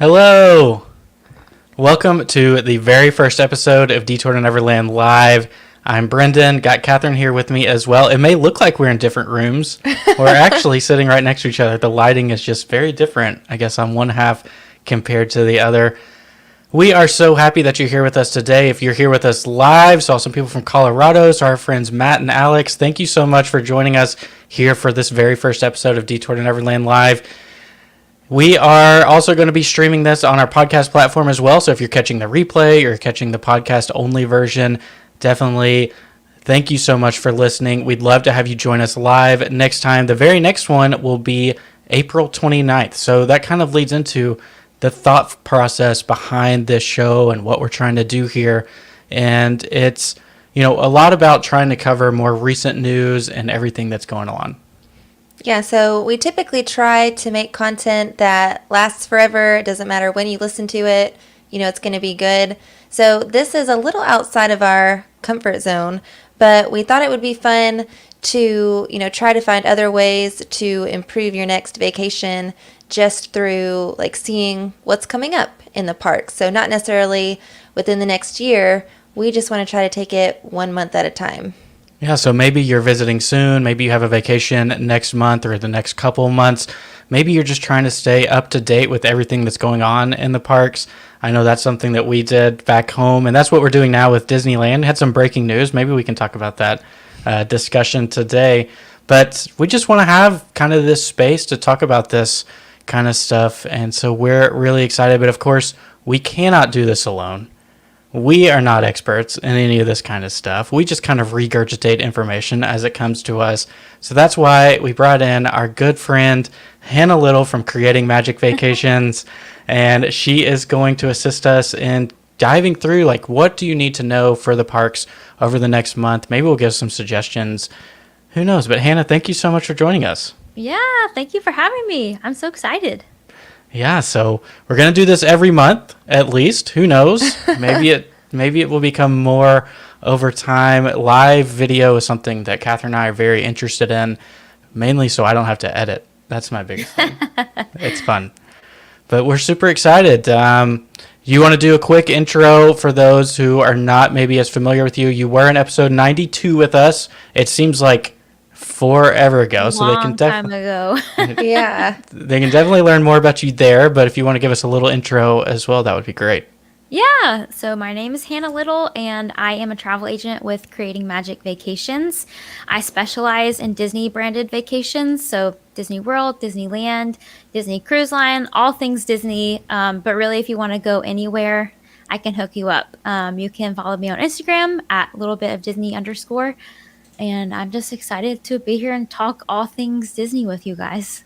Hello! Welcome to the very first episode of Detour to Neverland Live. I'm Brendan, got Catherine here with me as well. It may look like we're in different rooms. We're actually sitting right next to each other. The lighting is just very different, I guess, on one half compared to the other. We are so happy that you're here with us today. If you're here with us live, saw some people from Colorado, so our friends Matt and Alex, thank you so much for joining us here for this very first episode of Detour to Neverland Live. We are also going to be streaming this on our podcast platform as well. So if you're catching the replay or catching the podcast only version, definitely thank you so much for listening. We'd love to have you join us live next time. The very next one will be April 29th. So that kind of leads into the thought process behind this show and what we're trying to do here. And it's, a lot about trying to cover more recent news and everything that's going on. Yeah, so we typically try to make content that lasts forever. It doesn't matter when you listen to it, it's going to be good. So this is a little outside of our comfort zone, but we thought it would be fun to, try to find other ways to improve your next vacation just through seeing what's coming up in the park. So not necessarily within the next year. We just want to try to take it 1 month at a time. Yeah, so maybe you're visiting soon, maybe you have a vacation next month or the next couple of months. Maybe you're just trying to stay up to date with everything that's going on in the parks. I know that's something that we did back home, and that's what we're doing now with Disneyland. Had some breaking news. Maybe we can talk about that discussion today. But we just want to have kind of this space to talk about this kind of stuff, and so we're really excited. But of course, we cannot do this alone. We are not experts in any of this kind of stuff. We just kind of regurgitate information as it comes to us. So that's why we brought in our good friend, Hannah Little from Creating Magic Vacations. And she is going to assist us in diving through, what do you need to know for the parks over the next month? Maybe we'll give some suggestions. Who knows? But Hannah, thank you so much for joining us. Yeah, thank you for having me. I'm so excited. Yeah, so we're going to do this every month, at least. Who knows? Maybe it will become more over time. Live video is something that Catherine and I are very interested in, mainly so I don't have to edit. That's my biggest thing. It's fun. But we're super excited. You want to do a quick intro for those who are not maybe as familiar with you? You were in episode 92 with us. It seems like forever ago, so they can time ago. Yeah. They can definitely learn more about you there, but if you want to give us a little intro as well, that would be great. Yeah, so my name is Hannah Little, and I am a travel agent with Creating Magic Vacations. I specialize in Disney-branded vacations, so Disney World, Disneyland, Disney Cruise Line, all things Disney. But really, if you want to go anywhere, I can hook you up. You can follow me on Instagram at littlebitofdisney_. And I'm just excited to be here and talk all things Disney with you guys.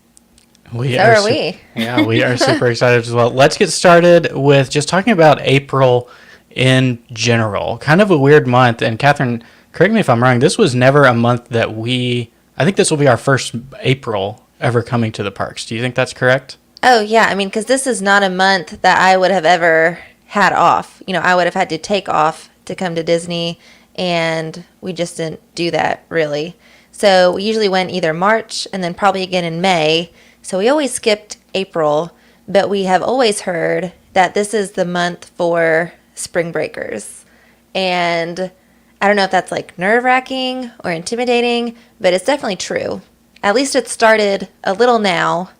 We are we. Yeah, we are super excited as well. Let's get started with just talking about April in general. Kind of a weird month. And Catherine, correct me if I'm wrong, this was never a month that I think this will be our first April ever coming to the parks. Do you think that's correct? Oh, yeah. Because this is not a month that I would have ever had off. I would have had to take off to come to Disney. And we just didn't do that, really. So we usually went either March and then probably again in May. So we always skipped April, but we have always heard that this is the month for spring breakers. And I don't know if that's nerve-wracking or intimidating, but it's definitely true. At least it started a little now.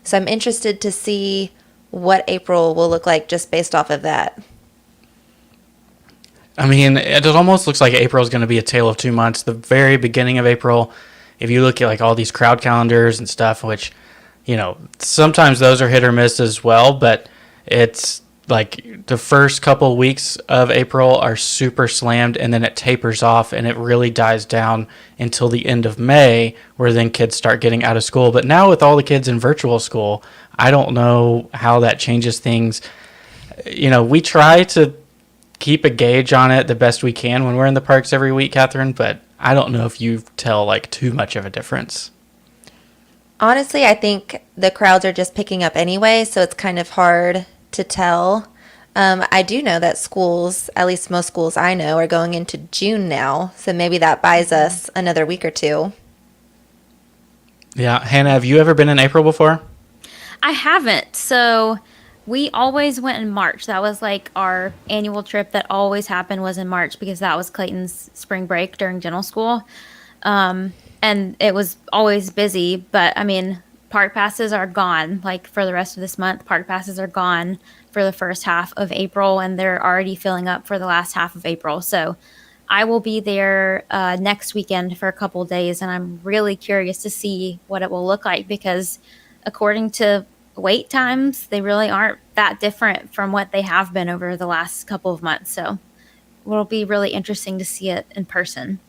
So I'm interested to see what April will look like just based off of that. It almost looks like April is going to be a tale of 2 months. The very beginning of April, if you look at all these crowd calendars and stuff, which, sometimes those are hit or miss as well, but it's the first couple weeks of April are super slammed, and then it tapers off and it really dies down until the end of May, where then kids start getting out of school. But now with all the kids in virtual school, I don't know how that changes things. We try to keep a gauge on it the best we can when we're in the parks every week, Catherine, but I don't know if you tell too much of a difference. Honestly, I think the crowds are just picking up anyway, so it's kind of hard to tell. I do know that schools, at least most schools I know, are going into June now, so maybe that buys us another week or two. Yeah. Hannah, have you ever been in April before? I haven't. So We always went in March. That was like our annual trip that always happened was in March because that was Clayton's spring break during dental school. And it was always busy, but I mean, park passes are gone. Like for the rest of this month, park passes are gone for the first half of April, and they're already filling up for the last half of April. So I will be there next weekend for a couple of days, and I'm really curious to see what it will look like because according to wait times, they really aren't that different from what they have been over the last couple of months. So it'll be really interesting to see it in person.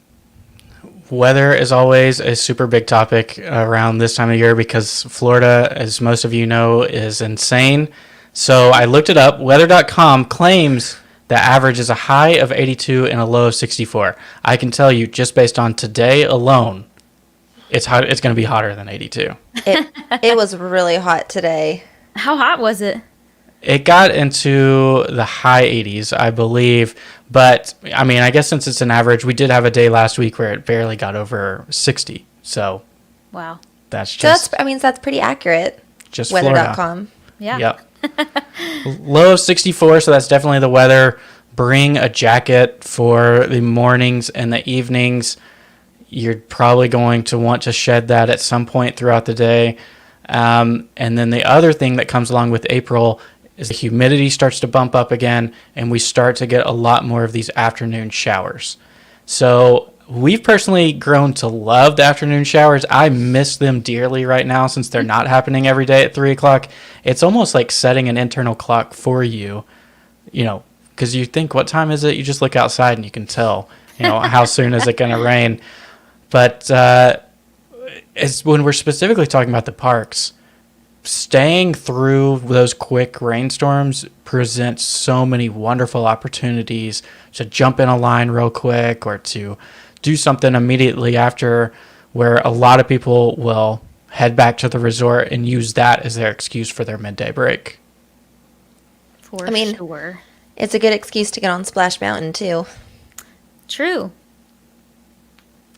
Weather is always a super big topic around this time of year because Florida, as most of you know, is insane. So I looked it up. Weather.com claims the average is a high of 82 and a low of 64. I can tell you, just based on today alone, it's hot. It's going to be hotter than 82. It was really hot today. How hot was it? It got into the high 80s, I believe. But, I mean, I guess since it's an average, we did have a day last week where it barely got over 60. So, Wow. that's So just, that's pretty accurate. just Florida. Weather.com. Yeah. Yep. Low of 64, so that's definitely the weather. Bring a jacket for the mornings and the evenings. You're probably going to want to shed that at some point throughout the day. And then the other thing that comes along with April is the humidity starts to bump up again, and we start to get a lot more of these afternoon showers. So we've personally grown to love the afternoon showers. I miss them dearly right now since they're not happening every day at 3 o'clock. It's almost like setting an internal clock for you, because you think, what time is it? You just look outside and you can tell, how soon is it going to rain. But it's when we're specifically talking about the parks, staying through those quick rainstorms presents so many wonderful opportunities to jump in a line real quick or to do something immediately after, where a lot of people will head back to the resort and use that as their excuse for their midday break. For sure. It's a good excuse to get on Splash Mountain, too. True.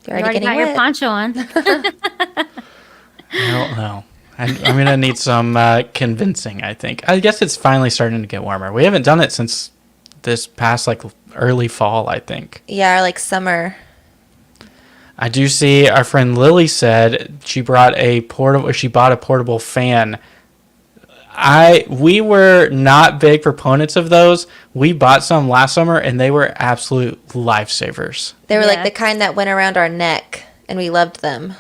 You're You already already got getting your wet. poncho on. I don't know. I'm going to need some convincing, I think. I guess it's finally starting to get warmer. We haven't done it since this past, early fall, I think. Yeah, or like summer. I do see our friend Lily said she bought a portable fan. We were not big proponents of those. We bought some last summer, and they were absolute lifesavers. They were like the Yes. kind that went around our neck, and we loved them.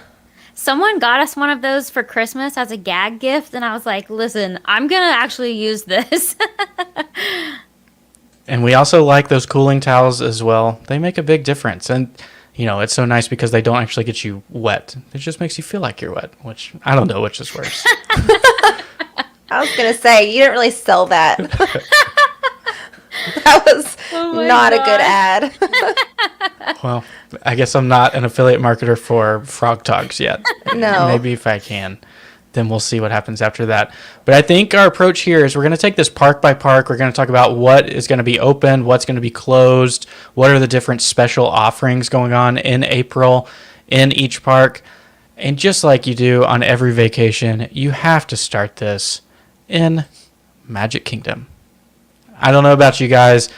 Someone got us one of those for Christmas as a gag gift, and I was like, listen, I'm going to actually use this. And we also like those cooling towels as well. They make a big difference. And, it's so nice because they don't actually get you wet. It just makes you feel like you're wet, which I don't know which is worse. I was going to say, you didn't really sell that. That was my not a good God. ad. Well, I guess I'm not an affiliate marketer for Frog Talks yet. No. Maybe if I can, then we'll see what happens after that. But I think our approach here is we're going to take this park by park. We're going to talk about what is going to be open, what's going to be closed, what are the different special offerings going on in April in each park. And just like you do on every vacation, you have to start this in Magic Kingdom. I don't know about you guys.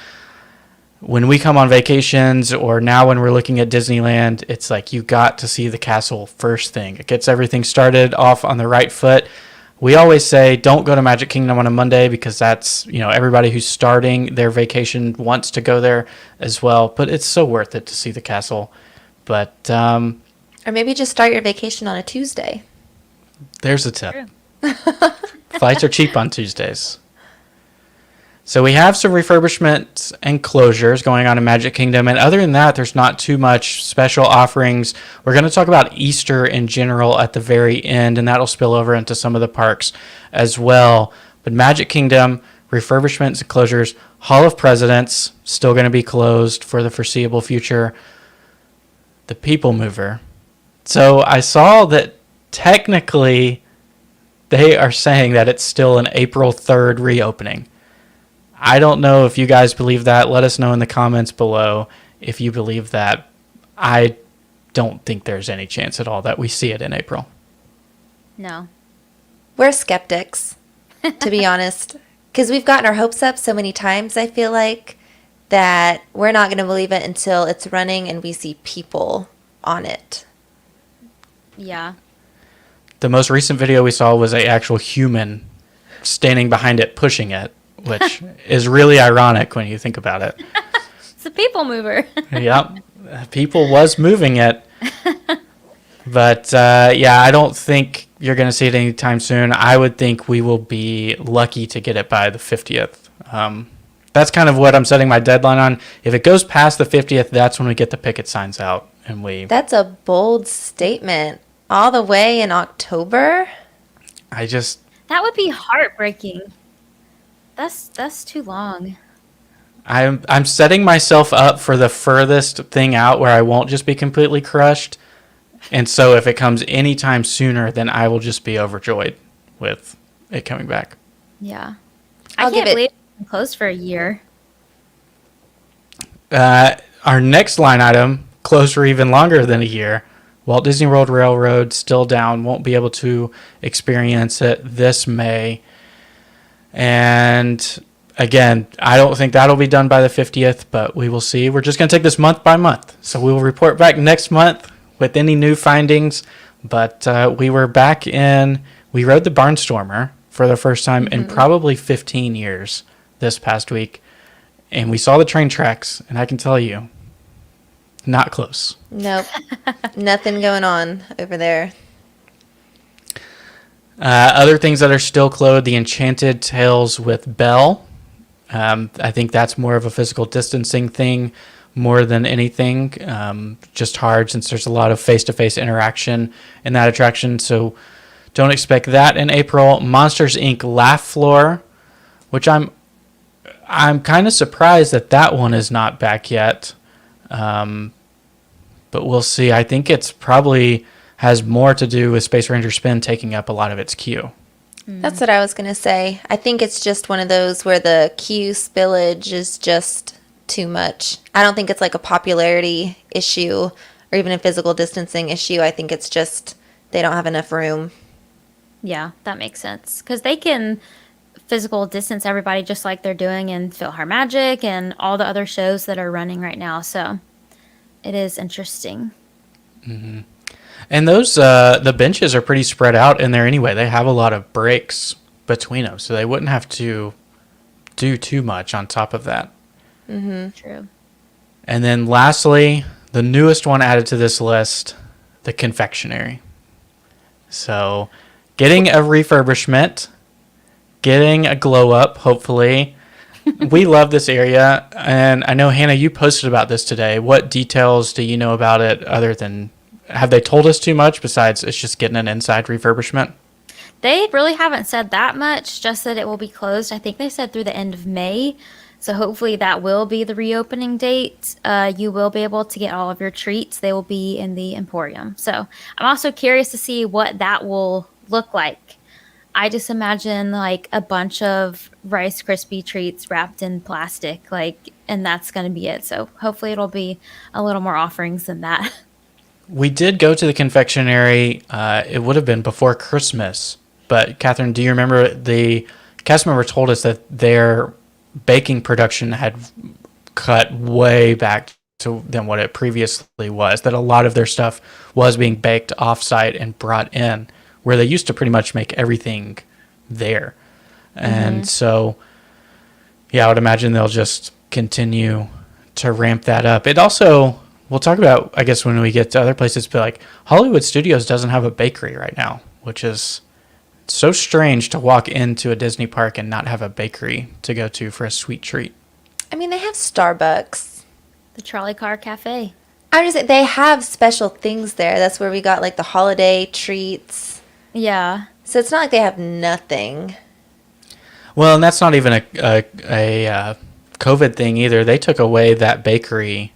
When we come on vacations or now when we're looking at Disneyland, it's like you got to see the castle first thing. It gets everything started off on the right foot. We always say don't go to Magic Kingdom on a Monday because that's, everybody who's starting their vacation wants to go there as well. But it's so worth it to see the castle. But Or maybe just start your vacation on a Tuesday. there's a tip. Flights are cheap on Tuesdays. So we have some refurbishments and closures going on in Magic Kingdom. And other than that, there's not too much special offerings. We're going to talk about Easter in general at the very end, and that'll spill over into some of the parks as well. But Magic Kingdom, refurbishments and closures. Hall of Presidents, still going to be closed for the foreseeable future. The People Mover. So I saw that technically they are saying that it's still an April 3rd reopening. I don't know if you guys believe that. Let us know in the comments below if you believe that. I don't think there's any chance at all that we see it in April. No. We're skeptics, to be honest. because we've gotten our hopes up so many times, I feel like, that we're not going to believe it until it's running and we see people on it. Yeah. The most recent video we saw was an actual human standing behind it, pushing it, which is really ironic when you think about it. It's a people mover. Yep. People was moving it. But, yeah, I don't think you're going to see it anytime soon. I would think we will be lucky to get it by the 50th. That's kind of what I'm setting my deadline on. If it goes past the 50th, that's when we get the picket signs out. And That's a bold statement. All the way in October? That would be heartbreaking. That's too long. I'm setting myself up for the furthest thing out where I won't just be completely crushed. And so if it comes anytime sooner, then I will just be overjoyed with it coming back. Yeah. I'll I give can't it- believe it's been closed for a year. Our next line item, closed for even longer than a year. Walt Disney World Railroad still down. Won't be able to experience it this May. And again, I don't think that'll be done by the 50th, but we will see. We're just going to take this month by month. So we will report back next month with any new findings. But we rode the Barnstormer for the first time in probably 15 years this past week. And we saw the train tracks, and I can tell you, not close. Nope. Nothing going on over there. Other things that are still closed, the Enchanted Tales with Belle. I think that's more of a physical distancing thing more than anything. Just hard since there's a lot of face-to-face interaction in that attraction. So don't expect that in April. Monsters, Inc. Laugh Floor, which I'm kind of surprised that one is not back yet. But we'll see. I think it's probably has more to do with Space Ranger Spin taking up a lot of its queue. That's what I was going to say. I think it's just one of those where the queue spillage is just too much. I don't think it's like a popularity issue or even a physical distancing issue. I think it's just they don't have enough room. Yeah, that makes sense. Because they can physical distance everybody just like they're doing in PhilharMagic and all the other shows that are running right now. So it is interesting. Mm-hmm. And those the benches are pretty spread out in there anyway. They have a lot of breaks between them, so they wouldn't have to do too much on top of that. Mm-hmm. True. And then lastly, the newest one added to this list, the confectionery. So getting a refurbishment, getting a glow up, hopefully. We love this area, and I know, Hannah, you posted about this today. What details do you know about it other than, have they told us too much besides it's just getting an inside refurbishment? They really haven't said that much, just that it will be closed. I think they said through the end of May. So hopefully that will be the reopening date. You will be able to get all of your treats. They will be in the Emporium. So I'm also curious to see what that will look like. I just imagine like a bunch of Rice Krispie treats wrapped in plastic, and that's going to be it. So hopefully it'll be a little more offerings than that. We did go to the confectionery. It would have been before Christmas. But Catherine, do you remember the cast member told us that their baking production had cut way back than what it previously was, that a lot of their stuff was being baked offsite and brought in, where they used to pretty much make everything there. And so, yeah, I would imagine they'll just continue to ramp that up. It also, we'll talk about, I guess, when we get to other places, but like Hollywood Studios doesn't have a bakery right now, which is so strange to walk into a Disney park and not have a bakery to go to for a sweet treat. I mean, they have Starbucks. The Trolley Car Cafe. I'm just saying, they have special things there. That's where we got like the holiday treats. Yeah. So it's not like they have nothing. Well, and that's not even a COVID thing either. They took away that bakery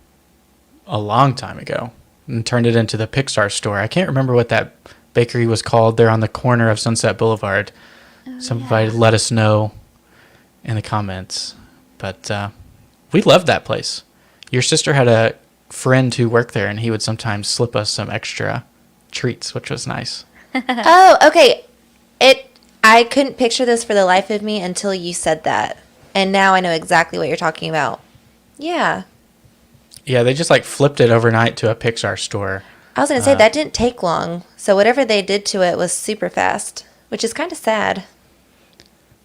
a long time ago and turned it into the Pixar store. I can't remember what that bakery was called. They're on the corner of Sunset Boulevard. Somebody let us know in the comments. But we loved that place. Your sister had a friend who worked there, and he would sometimes slip us some extra treats, which was nice. Oh, okay. I couldn't picture this for the life of me until you said that. And now I know exactly what you're talking about. Yeah. Yeah, they just like flipped it overnight to a Pixar store. I was going to say that didn't take long. So whatever they did to it was super fast, which is kind of sad.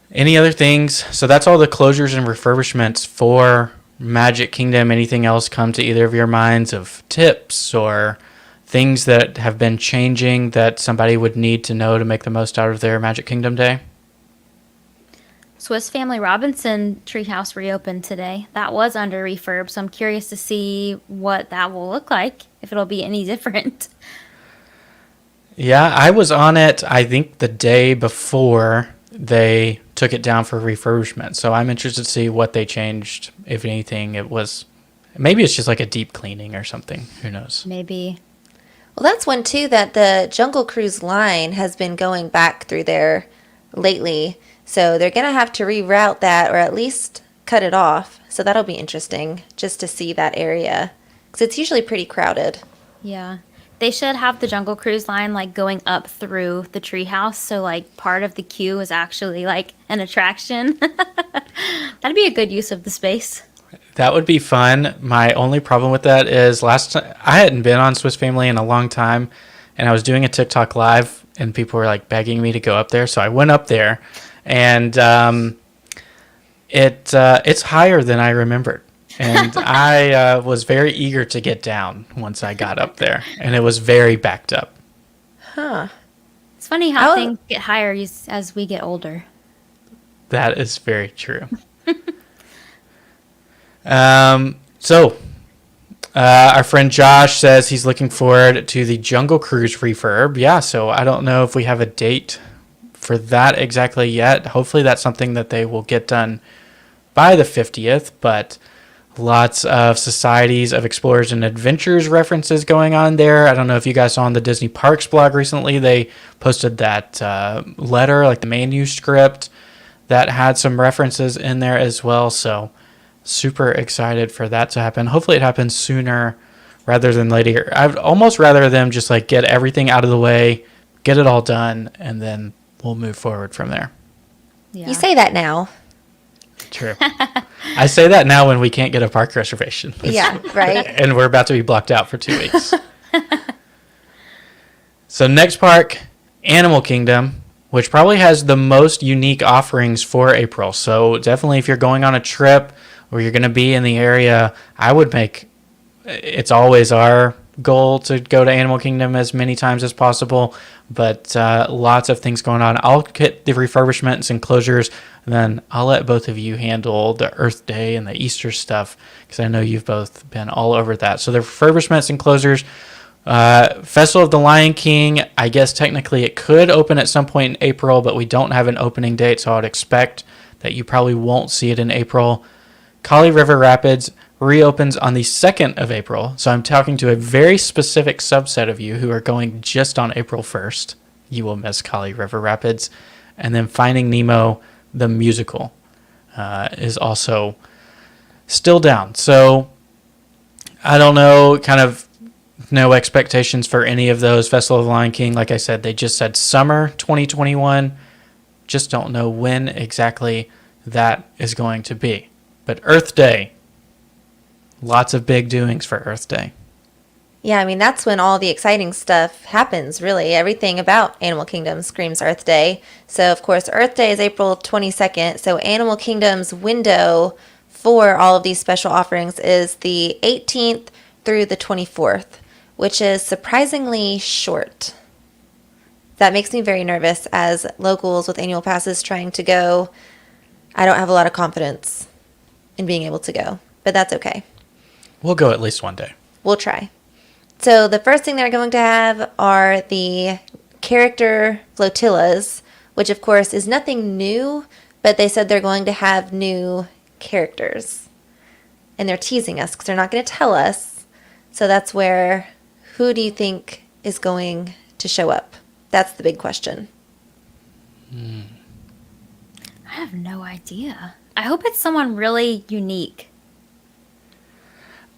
Any other things? So that's all the closures and refurbishments for Magic Kingdom. Anything else come to either of your minds of tips or things that have been changing that somebody would need to know to make the most out of their Magic Kingdom day? Swiss Family Robinson Treehouse reopened today. That was under refurb, so I'm curious to see what that will look like, if it'll be any different. Yeah, I was on it, I think, the day before they took it down for refurbishment. So I'm interested to see what they changed, if anything. Maybe it's just like a deep cleaning or something. Who knows? Maybe. Well, that's one too that the Jungle Cruise line has been going back through there lately. So they're going to have to reroute that or at least cut it off. So that'll be interesting just to see that area because it's usually pretty crowded. Yeah. They should have the Jungle Cruise line like going up through the treehouse. So like part of the queue is actually like an attraction. That'd be a good use of the space. That would be fun. My only problem with that is last time I hadn't been on Swiss Family in a long time, and I was doing a TikTok live, and people were like begging me to go up there. So I went up there, and it's higher than I remembered, and I was very eager to get down once I got up there, and it was very backed up. Huh. It's funny how things get higher as we get older. That is very true. So our friend Josh says he's looking forward to the Jungle Cruise refurb. Yeah, so I don't know if we have a date for that exactly yet. Hopefully that's something that they will get done by the 50th, but lots of Societies of Explorers and Adventures references going on there. I don't know if you guys saw on the Disney Parks blog recently, they posted that letter, like the manuscript, that had some references in there as well, so super excited for that to happen. Hopefully it happens sooner rather than later. I'd almost rather them just like get everything out of the way, get it all done, and then we'll move forward from there. Yeah. You say that now. True. I say that now when we can't get a park reservation. Yeah, right. And we're about to be blocked out for 2 weeks. So next park, Animal Kingdom, which probably has the most unique offerings for April. So definitely if you're going on a trip or you're going to be in the area, it's always our goal to go to Animal Kingdom as many times as possible, but lots of things going on. I'll get the refurbishments and closures, and then I'll let both of you handle the Earth Day and the Easter stuff, because I know you've both been all over that. So the refurbishments and closures, Festival of the Lion King, I guess technically it could open at some point in April, but we don't have an opening date, so I would expect that you probably won't see it in April. Kali River Rapids reopens on the 2nd of April. So I'm talking to a very specific subset of you who are going just on April 1st. You will miss Kali River Rapids. And then Finding Nemo, the musical, is also still down. So I don't know, kind of no expectations for any of those. Festival of the Lion King, like I said, they just said summer 2021. Just don't know when exactly that is going to be. But Earth Day, lots of big doings for Earth Day. Yeah, I mean, that's when all the exciting stuff happens, really. Everything about Animal Kingdom screams Earth Day. So, of course, Earth Day is April 22nd. So, Animal Kingdom's window for all of these special offerings is the 18th through the 24th, which is surprisingly short. That makes me very nervous as locals with annual passes trying to go. I don't have a lot of confidence in being able to go, but that's okay. We'll go at least one day. We'll try. So the first thing they're going to have are the character flotillas, which of course is nothing new, but they said they're going to have new characters. And they're teasing us because they're not going to tell us. So that's where, who do you think is going to show up? That's the big question. I have no idea. I hope it's someone really unique.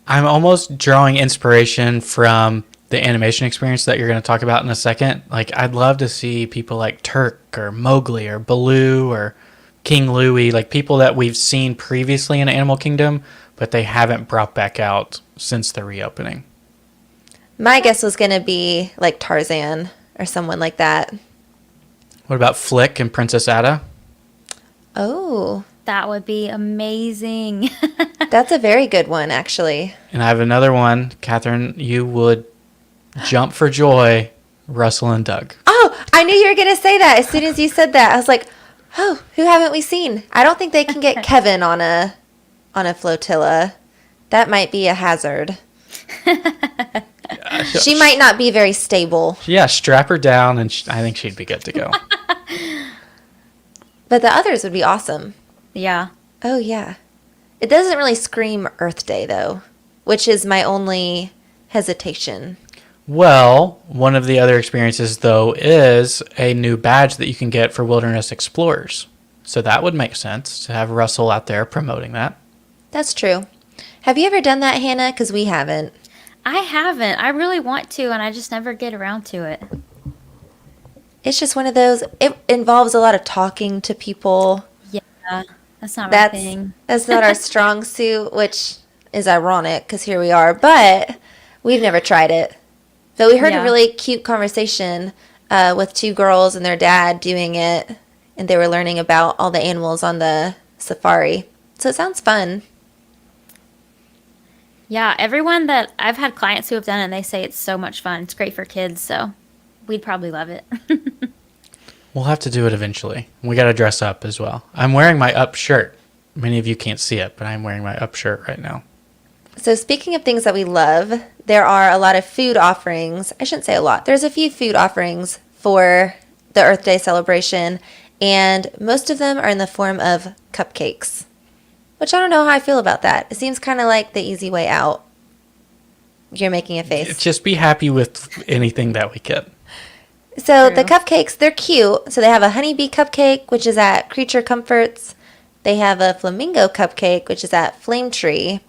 I'm almost drawing inspiration from the animation experience that you're going to talk about in a second, like I'd love to see people like Turk or Mowgli or Baloo or King Louie, like people that we've seen previously in Animal Kingdom, but they haven't brought back out since the reopening. My guess was going to be like Tarzan or someone like that. What about Flick and Princess Ada? Oh, That would be amazing. that's a very good one, actually. And I have another one. Catherine, you would jump for joy, Russell and Doug. Oh, I knew you were going to say that as soon as you said that. I was like, oh, who haven't we seen? I don't think they can get Kevin on a flotilla. That might be a hazard. She might not be very stable. Yeah, strap her down, and I think she'd be good to go. But the others would be awesome. Yeah. Oh, yeah. It doesn't really scream Earth Day, though, which is my only hesitation. Well, one of the other experiences, though, is a new badge that you can get for Wilderness Explorers. So that would make sense to have Russell out there promoting that. That's true. Have you ever done that, Hannah? Because we haven't. I haven't. I really want to, and I just never get around to it. It's just one of those, it involves a lot of talking to people. Yeah, that's not my thing. That's not our strong suit, which is ironic because here we are, but we've never tried it. But we heard a really cute conversation with two girls and their dad doing it, and they were learning about all the animals on the safari. So it sounds fun. Yeah, everyone that I've had clients who have done it, and they say it's so much fun. It's great for kids, so we'd probably love it. We'll have to do it eventually. We got to dress up as well. I'm wearing my up shirt. Many of you can't see it, but I'm wearing my up shirt right now. So speaking of things that we love, there are a lot of food offerings. I shouldn't say a lot. There's a few food offerings for the Earth Day celebration, and most of them are in the form of cupcakes, which I don't know how I feel about that. It seems kind of like the easy way out. You're making a face. Just be happy with anything that we get. So True. the cupcakes, they're cute. So they have a honeybee cupcake, which is at Creature Comforts. They have a flamingo cupcake, which is at Flame Tree.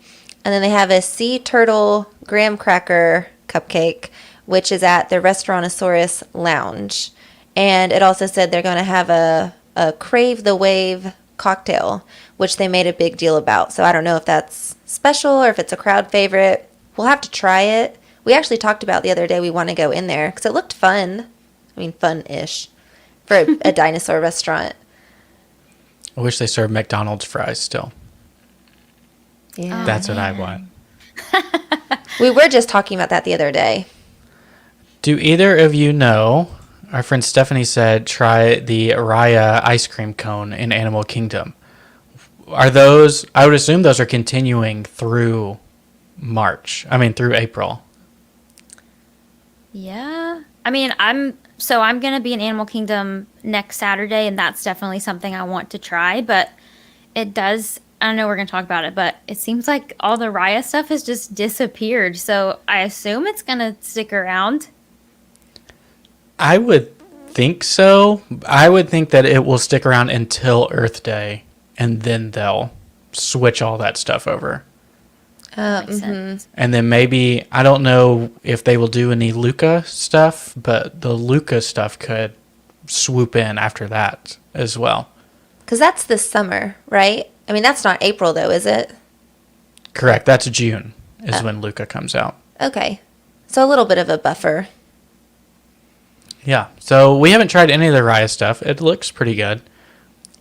And then they have a sea turtle graham cracker cupcake, which is at the Restaurantosaurus Lounge. And it also said they're going to have a Crave the Wave cocktail, which they made a big deal about. So I don't know if that's special or if it's a crowd favorite. We'll have to try it. We actually talked about the other day we want to go in there because it looked fun. I mean, fun-ish for a dinosaur restaurant. I wish they served McDonald's fries still. Yeah. That's what I want. We were just talking about that the other day. Do either of you know, our friend Stephanie said, try the Raya ice cream cone in Animal Kingdom. Are those, I would assume those are continuing through through April. Yeah. I mean, I'm going to be in Animal Kingdom next Saturday, and that's definitely something I want to try, but it does, I don't know, we're going to talk about it, but it seems like all the Raya stuff has just disappeared, so I assume it's going to stick around. I would think so. I would think that it will stick around until Earth Day, and then they'll switch all that stuff over. Makes sense. And then maybe, I don't know if they will do any Luca stuff, but the Luca stuff could swoop in after that as well. Because that's this summer, right? I mean, that's not April, though, is it? Correct. That's June is when Luca comes out. Okay. So a little bit of a buffer. Yeah. So we haven't tried any of the Raya stuff. It looks pretty good.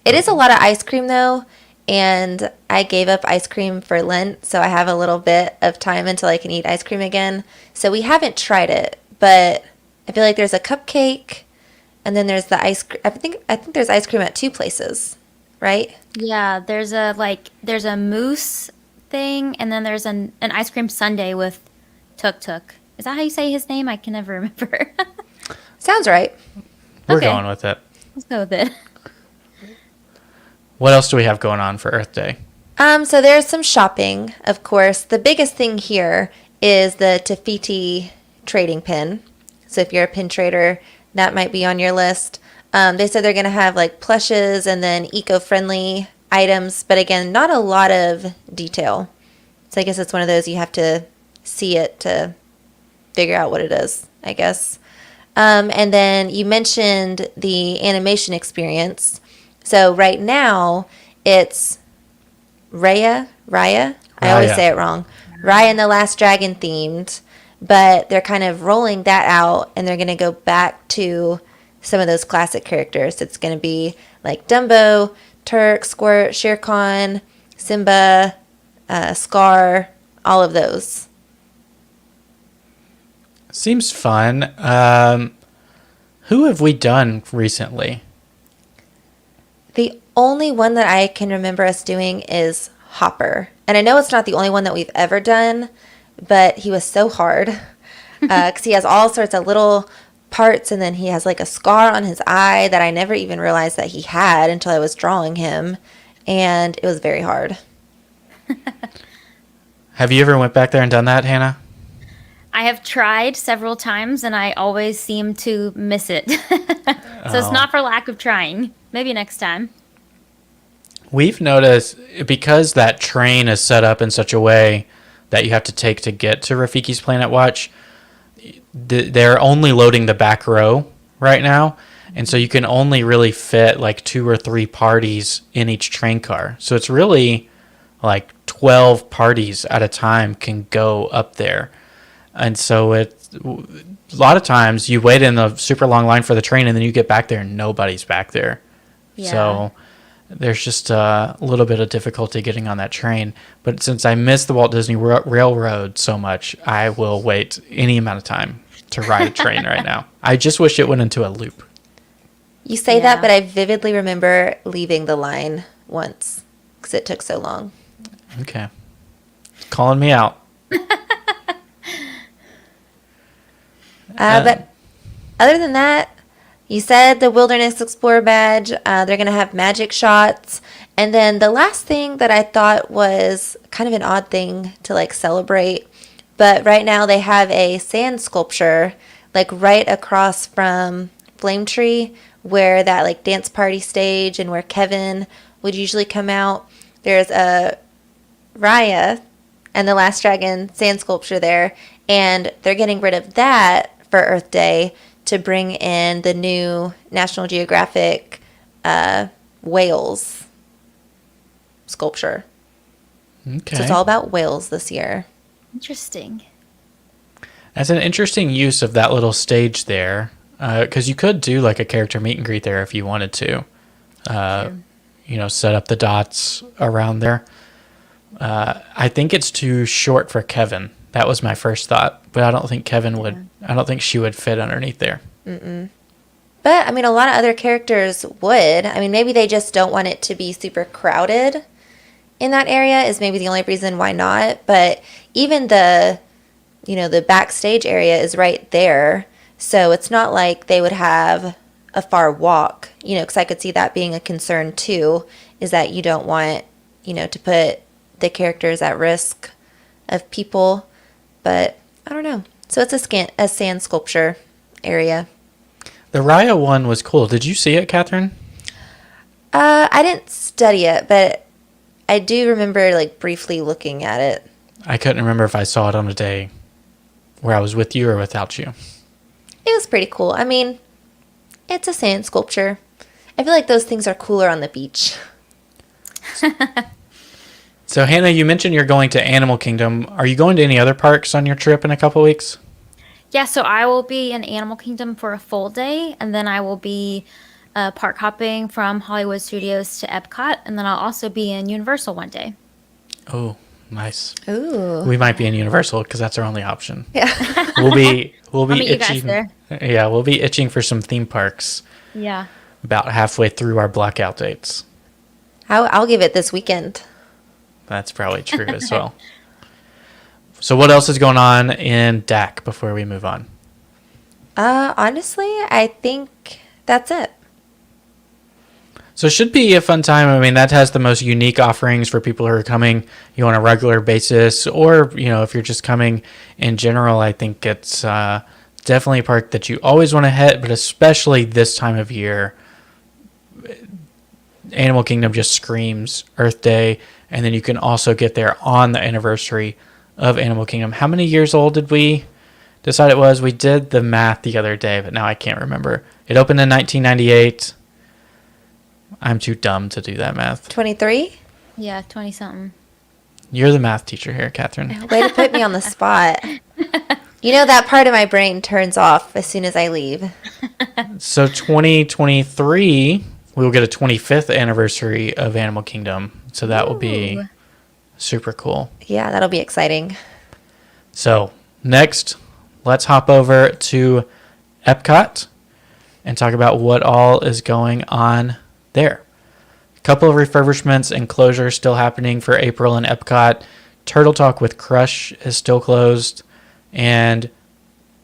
It is a lot of ice cream, though, and I gave up ice cream for Lent, so I have a little bit of time until I can eat ice cream again. So we haven't tried it, but I feel like there's a cupcake, and then there's the ice cream. I think there's ice cream at two places, right? Yeah, there's a mousse thing, and then there's an ice cream sundae with Tuk Tuk. Is that how you say his name? I can never remember. Sounds right. We're Okay. going with it. Let's go with it. What else do we have going on for Earth Day? So there's some shopping, of course. The biggest thing here is the Tafiti trading pin. So if you're a pin trader, that might be on your list. They said they're going to have like plushes and then eco-friendly items, but again, not a lot of detail. So I guess it's one of those you have to see it to figure out what it is, I guess. And then you mentioned the animation experience. So right now it's Raya. I always Raya. say it wrong. Raya and the Last Dragon themed, but they're kind of rolling that out, and they're going to go back to some of those classic characters. It's going to be like Dumbo, Turk, Squirt, Shere Khan, Simba, Scar, all of those. Seems fun. Who have we done recently? The only one that I can remember us doing is Hopper. And I know it's not the only one that we've ever done, but he was so hard because he has all sorts of little parts, and then he has like a scar on his eye that I never even realized that he had until I was drawing him, and it was very hard. Have you ever went back there and done that, Hannah? I have tried several times and I always seem to miss it. So it's not for lack of trying. Maybe next time. We've noticed, because that train is set up in such a way that you have to take to get to Rafiki's Planet Watch, they're only loading the back row right now. And so you can only really fit like 2 or 3 parties in each train car. So it's really like 12 parties at a time can go up there. And so a lot of times you wait in a super long line for the train, and then you get back there and nobody's back there. Yeah. So there's just a little bit of difficulty getting on that train. But since I miss the Walt Disney Railroad so much, I will wait any amount of time to ride a train right now. I just wish it went into a loop. You say that, but I vividly remember leaving the line once because it took so long. Okay. Calling me out. But other than that, you said the Wilderness Explorer badge. They're going to have magic shots. And then the last thing that I thought was kind of an odd thing to like celebrate, but right now they have a sand sculpture like right across from Flame Tree, where that like dance party stage and where Kevin would usually come out. There's a Raya and the Last Dragon sand sculpture there, and they're getting rid of that for Earth Day to bring in the new National Geographic whales sculpture. Okay. So it's all about whales this year. Interesting. That's an interesting use of that little stage there, because you could do like a character meet and greet there if you wanted to. Set up the dots around there. I think it's too short for Kevin. That was my first thought, but I don't think Kevin would. I don't think she would fit underneath there. But, I mean, a lot of other characters would. I mean, maybe they just don't want it to be super crowded in that area is maybe the only reason why not. But even the backstage area is right there. So it's not like they would have a far walk, because I could see that being a concern too, is that you don't want, to put the characters at risk of people. But I don't know. So it's a sand sculpture area. The Raya one was cool. Did you see it, Catherine? I didn't study it, but I do remember like briefly looking at it. I couldn't remember if I saw it on a day where I was with you or without you. It was pretty cool. I mean, it's a sand sculpture. I feel like those things are cooler on the beach. So, Hannah, you mentioned you're going to Animal Kingdom. Are you going to any other parks on your trip in a couple weeks? Yeah, so I will be in Animal Kingdom for a full day, and then I will be park hopping from Hollywood Studios to EPCOT, and then I'll also be in Universal one day. Oh, nice. Ooh. We might be in Universal because that's our only option. Yeah. We'll be I'll meet you guys itching. there. Yeah, we'll be itching for some theme parks Yeah. about halfway through our blackout dates. I'll give it this weekend. That's probably true as well. So what else is going on in DAC before we move on? Honestly, I think that's it. So it should be a fun time. I mean, that has the most unique offerings for people who are coming on a regular basis, or, if you're just coming in general. I think it's definitely a park that you always want to hit, but especially this time of year. Animal Kingdom just screams Earth Day, and then you can also get there on the anniversary of Animal Kingdom. How many years old did we decide it was. We did the math the other day, but now I can't remember. It opened in 1998. I'm too dumb to do that math. 23? Yeah, 20 something. You're the math teacher here, Catherine. Way to put me on the spot. You know, that part of my brain turns off as soon as I leave. So 2023, we will get a 25th anniversary of Animal Kingdom. So that will be Ooh. super cool. Yeah, that'll be exciting. So next, let's hop over to EPCOT and talk about what all is going on there. A couple of refurbishments and closures still happening for April in Epcot. Turtle Talk with Crush is still closed. And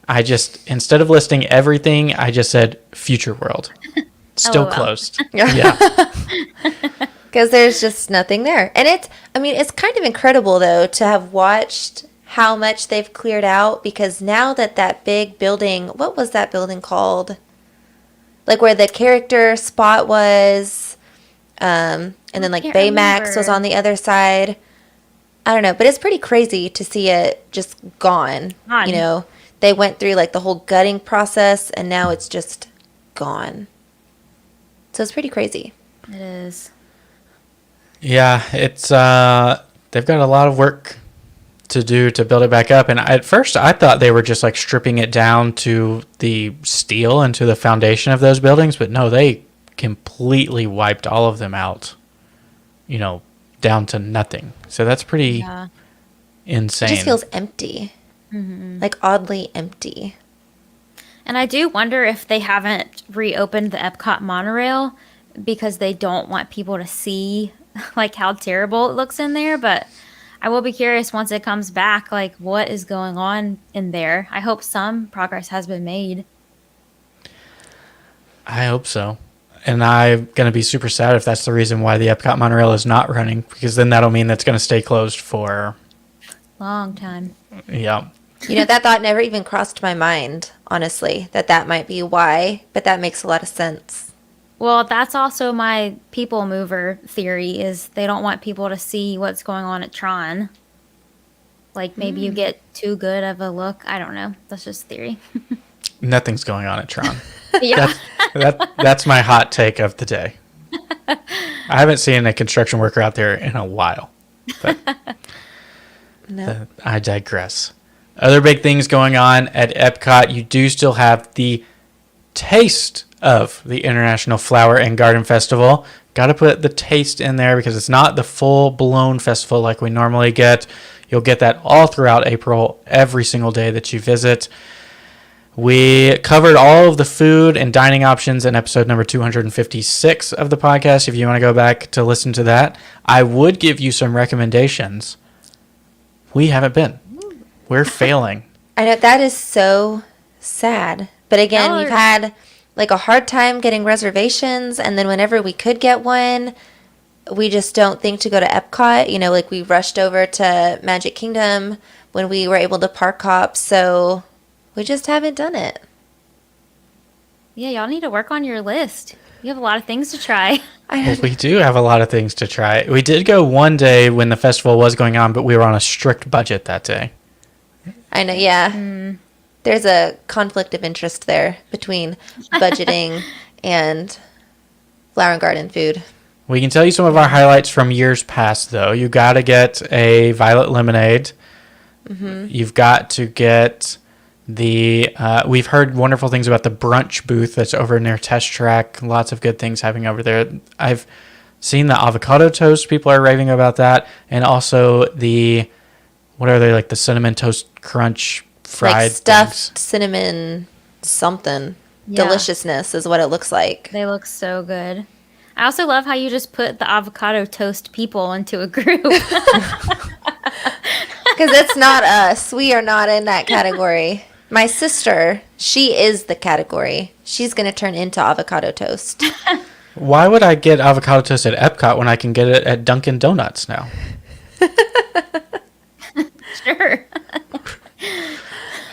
I just, instead of listing everything, I just said Future World. Still LOL. closed. Yeah. Because there's just nothing there. And it's kind of incredible, though, to have watched how much they've cleared out. Because now that big building, what was that building called? Like where the character spot was, and then like can't Baymax remember. was on the other side. I don't know, but it's pretty crazy to see it just gone. Gone. You know, they went through like the whole gutting process, and now it's just gone. So it's pretty crazy. It is. Yeah, it's they've got a lot of work to do to build it back up. And at first I thought they were just like stripping it down to the steel and to the foundation of those buildings, but no, they completely wiped all of them out, you know, down to nothing. So that's pretty Yeah. insane. It just feels empty. Like oddly empty. And I do wonder if they haven't reopened the Epcot monorail because they don't want people to see like how terrible it looks in there. But I will be curious once it comes back, like what is going on in there. I hope some progress has been made. I hope so. And I'm going to be super sad if that's the reason why the Epcot monorail is not running, because then that'll mean that's going to stay closed for, Long time. yeah. You know, that thought never even crossed my mind, honestly, that might be why, but that makes a lot of sense. Well, that's also my people mover theory is they don't want people to see what's going on at Tron. Like maybe you get too good of a look. I don't know. That's just theory. Nothing's going on at Tron. Yeah. That's my hot take of the day. I haven't seen a construction worker out there in a while. But No. I digress. Other big things going on at Epcot. You do still have the taste of the International Flower and Garden Festival. Got to put the taste in there because it's not the full-blown festival like we normally get. You'll get that all throughout April, every single day that you visit. We covered all of the food and dining options in episode number 256 of the podcast. If you want to go back to listen to that, I would give you some recommendations. We haven't been. We're failing. I know that is so sad. But again, Y'all we've are- had like a hard time getting reservations, and then whenever we could get one, we just don't think to go to Epcot. You know, like we rushed over to Magic Kingdom when we were able to park hop, so we just haven't done it. Yeah, y'all need to work on your list. You have a lot of things to try. Well, we do have a lot of things to try. We did go one day when the festival was going on, but we were on a strict budget that day. I know, yeah. There's a conflict of interest there between budgeting and flower and garden food. We can tell you some of our highlights from years past, though. You got to get a violet lemonade. You've got to get the... we've heard wonderful things about the brunch booth that's over near Test Track. Lots of good things happening over there. I've seen the avocado toast. People are raving about that. And also the... What are they, like the cinnamon toast crunch fried Like stuffed things? cinnamon something. Yeah. Deliciousness is what it looks like. They look so good. I also love how you just put the avocado toast people into a group. Because it's not us. We are not in that category. My sister, she is the category. She's going to turn into avocado toast. Why would I get avocado toast at Epcot when I can get it at Dunkin' Donuts now? Sure.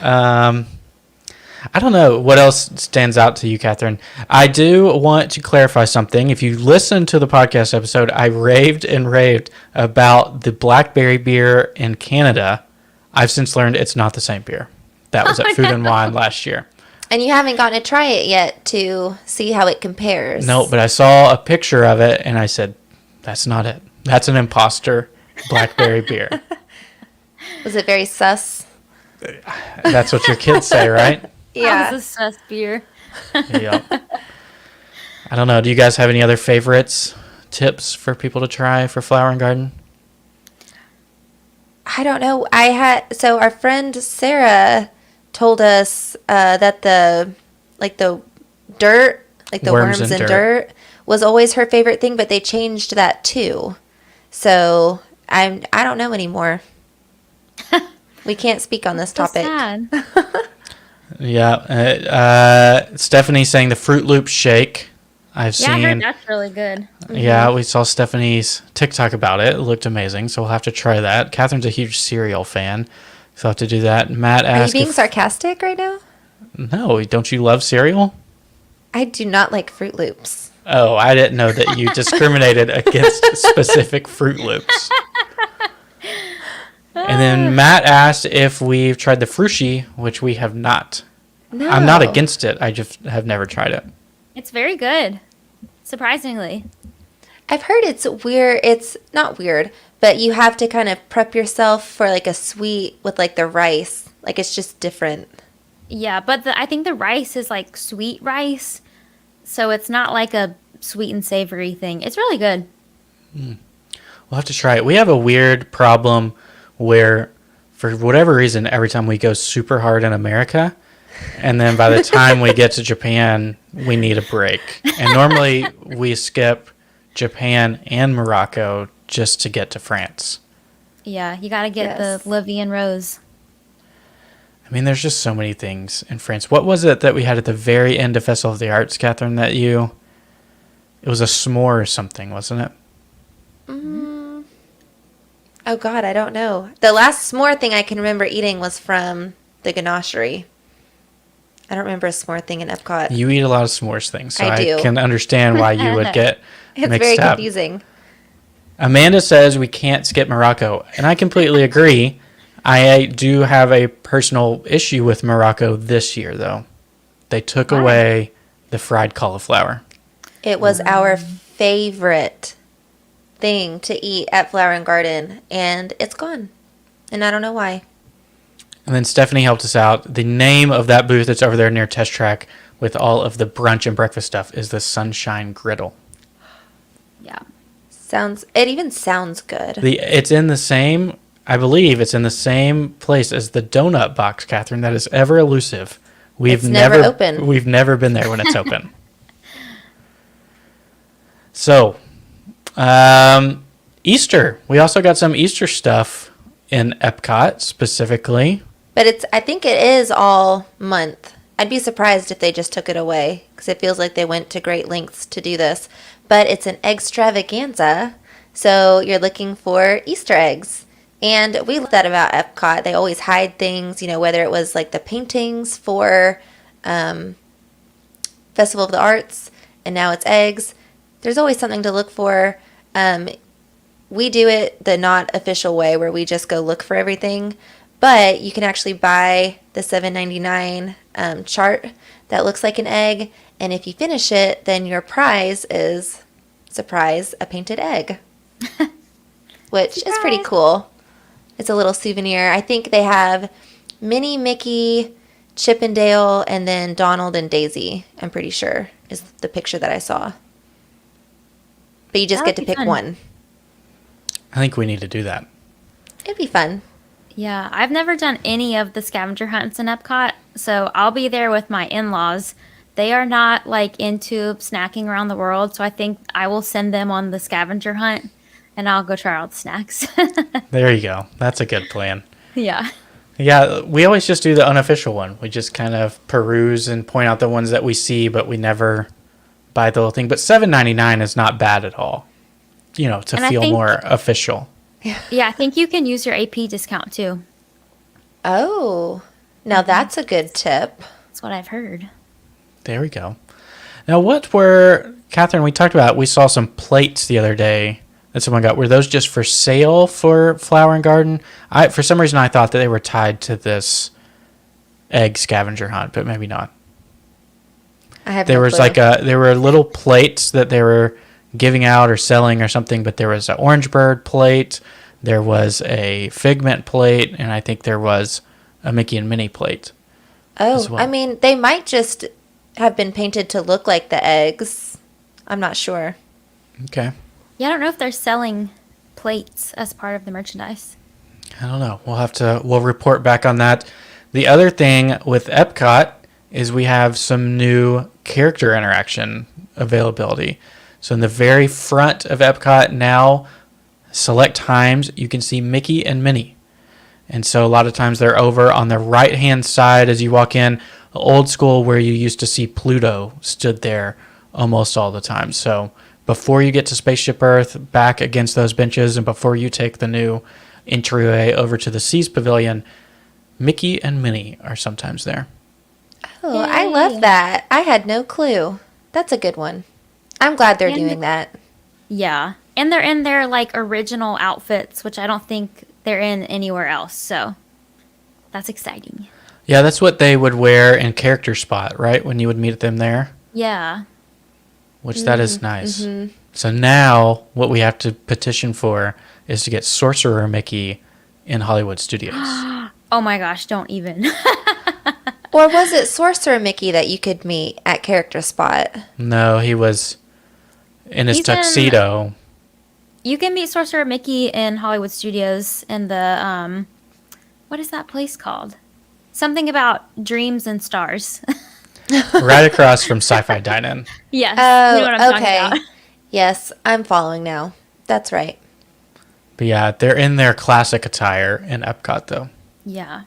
I don't know what else stands out to you, Catherine. I do want to clarify something. If you listen to the podcast episode, I raved and raved about the blackberry beer in Canada. I've since learned it's not the same beer. That was at Food and Wine last year. And you haven't gotten to try it yet to see how it compares. No, but I saw a picture of it and I said, that's not it. That's an imposter blackberry beer. Was it very sus? That's what your kids say, right? That was a sus beer. Yep. I don't know. Do you guys have any other favorites, tips for people to try for Flower and Garden? I don't know. So our friend Sarah told us that the dirt, like the worms and dirt, was always her favorite thing, but they changed that too. So I don't know anymore. We can't speak on this topic. Sad. Yeah. Stephanie's saying the Fruit Loop shake. I've seen. I heard that's really good. Yeah, we saw Stephanie's TikTok about it. It looked amazing, so we'll have to try that. Catherine's a huge cereal fan, so I'll have to do that. Matt Are you asked being sarcastic right now? No, don't you love cereal? I do not like Fruit Loops. Oh, I didn't know that you discriminated against specific Fruit Loops. And then Matt asked if we've tried the Frushi, which we have not. No. I'm not against it. I just have never tried it. It's very good, surprisingly. I've heard it's weird. It's not weird, but you have to kind of prep yourself for like a sweet with like the rice. Like it's just different. Yeah, but I think the rice is like sweet rice, so it's not like a sweet and savory thing. It's really good. We'll have to try it. We have a weird problem where, for whatever reason, every time we go super hard in America, and then by the time we get to Japan, we need a break. And normally we skip Japan and Morocco just to get to France. Yeah, you got to get Yes. the La Vie en Rose. I mean, there's just so many things in France. What was it that we had at the very end of Festival of the Arts, Catherine, it was a s'more or something, wasn't it? Oh God, I don't know. The last s'more thing I can remember eating was from the ganachery. I don't remember a s'more thing in Epcot. You eat a lot of s'mores things, so I do. I can understand why you would get It's mixed very up. confusing. Amanda says we can't skip Morocco, and I completely agree. I do have a personal issue with Morocco this year, though. They took away the fried cauliflower. It was our favorite thing to eat at Flower and Garden, and it's gone. And I don't know why. And then Stephanie helped us out. The name of that booth that's over there near Test Track with all of the brunch and breakfast stuff is the Sunshine Griddle. Yeah. It even sounds good. It's in the same, I believe it's in the same place as the donut box, Catherine, that is ever elusive. It's never open. We've never been there when it's open. So, Easter. We also got some Easter stuff in Epcot specifically. But I think it is all month. I'd be surprised if they just took it away because it feels like they went to great lengths to do this. But it's an extravaganza, so you're looking for Easter eggs. And we love that about Epcot. They always hide things, whether it was like the paintings for Festival of the Arts, and now it's eggs. There's always something to look for. We do it the not official way where we just go look for everything. But you can actually buy the $7.99 chart that looks like an egg. And if you finish it, then your prize is, surprise, a painted egg. Which is pretty cool. It's a little souvenir. I think they have Minnie, Mickey, Chip and Dale, and then Donald and Daisy, I'm pretty sure, is the picture that I saw. But you just That get would to be pick fun. one. I think we need to do that. It'd be fun. Yeah, I've never done any of the scavenger hunts in Epcot, so I'll be there with my in-laws. They are not like into snacking around the world, so I think I will send them on the scavenger hunt and I'll go try all the snacks. There you go. That's a good plan. Yeah. Yeah, we always just do the unofficial one. We just kind of peruse and point out the ones that we see, but we never buy the little thing. But $7.99 is not bad at all, to And I feel think- more official. Yeah, I think you can use your AP discount too. Oh, now that's a good tip. That's what I've heard. There we go. Now, Catherine, we talked about, we saw some plates the other day that someone got. Were those just for sale for Flower and Garden? For some reason, I thought that they were tied to this egg scavenger hunt, but maybe not. I have There no was clue. there were little plates that they were giving out or selling or something, but there was an orange bird plate, there was a figment plate, and I think there was a Mickey and Minnie plate. as well. I mean, they might just have been painted to look like the eggs. I'm not sure. Okay. Yeah, I don't know if they're selling plates as part of the merchandise. I don't know. We'll report back on that. The other thing with EPCOT is we have some new character interaction availability. So in the very front of EPCOT now, select times, you can see Mickey and Minnie. And so a lot of times they're over on the right-hand side as you walk in, old school where you used to see Pluto stood there almost all the time. So before you get to Spaceship Earth, back against those benches, and before you take the new entryway over to the Seas Pavilion, Mickey and Minnie are sometimes there. Oh, I Yay. love that. I had no clue. That's a good one. I'm glad they're And- doing that. Yeah. And they're in their like original outfits, which I don't think they're in anywhere else. So that's exciting. Yeah, that's what they would wear in Character Spot, right? When you would meet them there, Yeah. which that is nice. So now what we have to petition for is to get Sorcerer Mickey in Hollywood Studios. Oh my gosh, don't even. Or was it Sorcerer Mickey that you could meet at Character Spot? No, he was in his He's in- tuxedo. You can meet Sorcerer Mickey in Hollywood Studios in the what is that place called? Something about dreams and stars. Right across from Sci-Fi Dine-In. Yes. Oh, you know what I'm okay. talking about. Yes, I'm following now. That's right. But yeah, they're in their classic attire in Epcot, though. Yeah.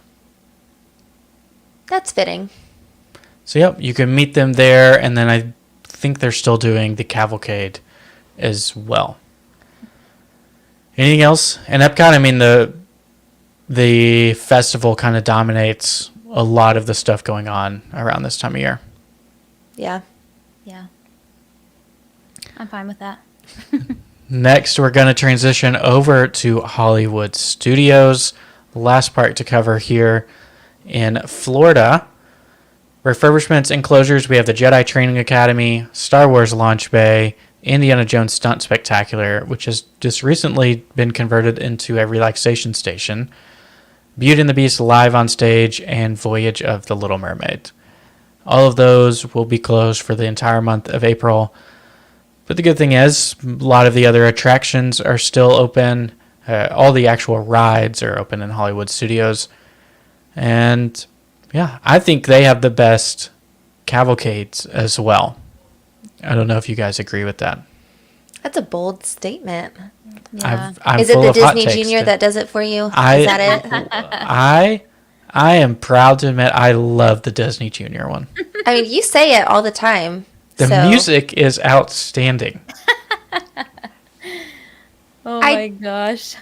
That's fitting. So yep, you can meet them there, and then I think they're still doing the cavalcade as well. Anything else in Epcot? I mean, the festival kind of dominates a lot of the stuff going on around this time of year. Yeah. Yeah. I'm fine with that. Next, we're going to transition over to Hollywood Studios. The last part to cover here in Florida. Refurbishments and closures, we have the Jedi Training Academy, Star Wars Launch Bay, Indiana Jones Stunt Spectacular, which has just recently been converted into a relaxation station, Beauty and the Beast live on stage, and Voyage of the Little Mermaid. All of those will be closed for the entire month of April. But the good thing is, a lot of the other attractions are still open. All the actual rides are open in Hollywood Studios. And yeah, I think they have the best cavalcades as well. I don't know if you guys agree with that. That's a bold statement. Yeah. I'm Is it full the of hot Disney takes Junior to- that does it for you? Is I- that it? I am proud to admit I love the Disney Junior one. I mean, you say it all the time. The so music is outstanding. Oh I- my gosh.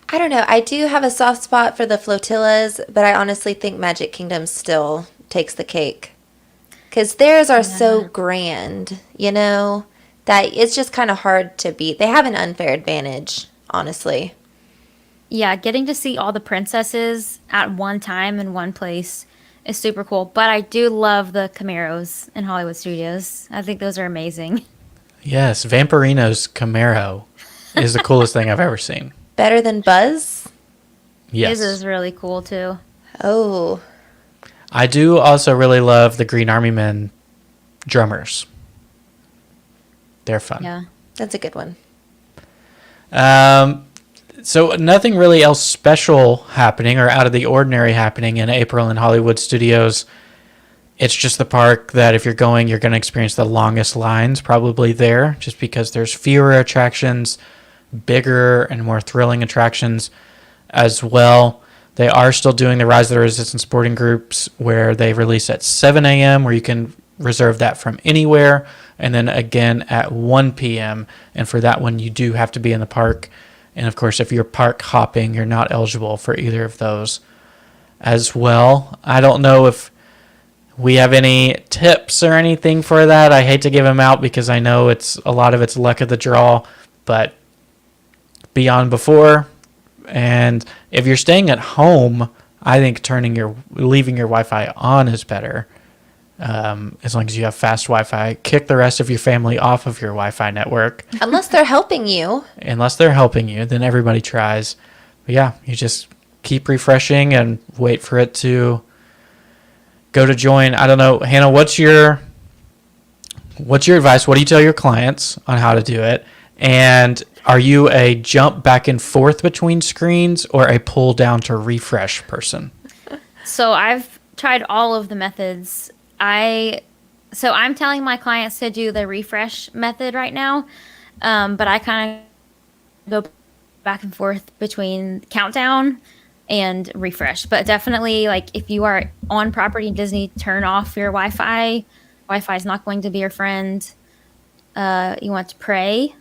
I don't know. I do have a soft spot for the flotillas, but I honestly think Magic Kingdom still takes the cake. Because theirs are so grand, you know, that it's just kind of hard to beat. They have an unfair advantage, honestly. Yeah, getting to see all the princesses at one time in one place is super cool. But I do love the Camaros in Hollywood Studios. I think those are amazing. Yes, Vampirino's Camaro is the coolest thing I've ever seen. Better than Buzz? Yes. His is really cool too. Oh, I do also really love the Green Army Men drummers. They're fun. Yeah. that's a good one. So nothing really else special happening or out of the ordinary happening in April in Hollywood Studios. It's just the park that if you're going to experience the longest lines probably there, just because there's fewer attractions, bigger and more thrilling attractions as well. They are still doing the Rise of the Resistance boarding groups where they release at 7 a.m. where you can reserve that from anywhere, and then again at 1 p.m. And for that one, you do have to be in the park. And of course, if you're park hopping, you're not eligible for either of those as well. I don't know if we have any tips or anything for that. I hate to give them out because I know a lot of it's luck of the draw, but Beyond Before. And if you're staying at home, I think leaving your Wi-Fi on is better. As long as you have fast Wi-Fi, kick the rest of your family off of your Wi-Fi network. Unless they're helping you. Unless they're helping you, then everybody tries. But yeah, you just keep refreshing and wait for it to go to join. I don't know, Hannah, what's your advice? What do you tell your clients on how to do it? And are you a jump back and forth between screens or a pull down to refresh person? So I've tried all of the methods. So I'm telling my clients to do the refresh method right now, but I kind of go back and forth between countdown and refresh. But definitely, like, if you are on property in Disney, turn off your Wi-Fi. Wi-Fi is not going to be your friend. You want to pray.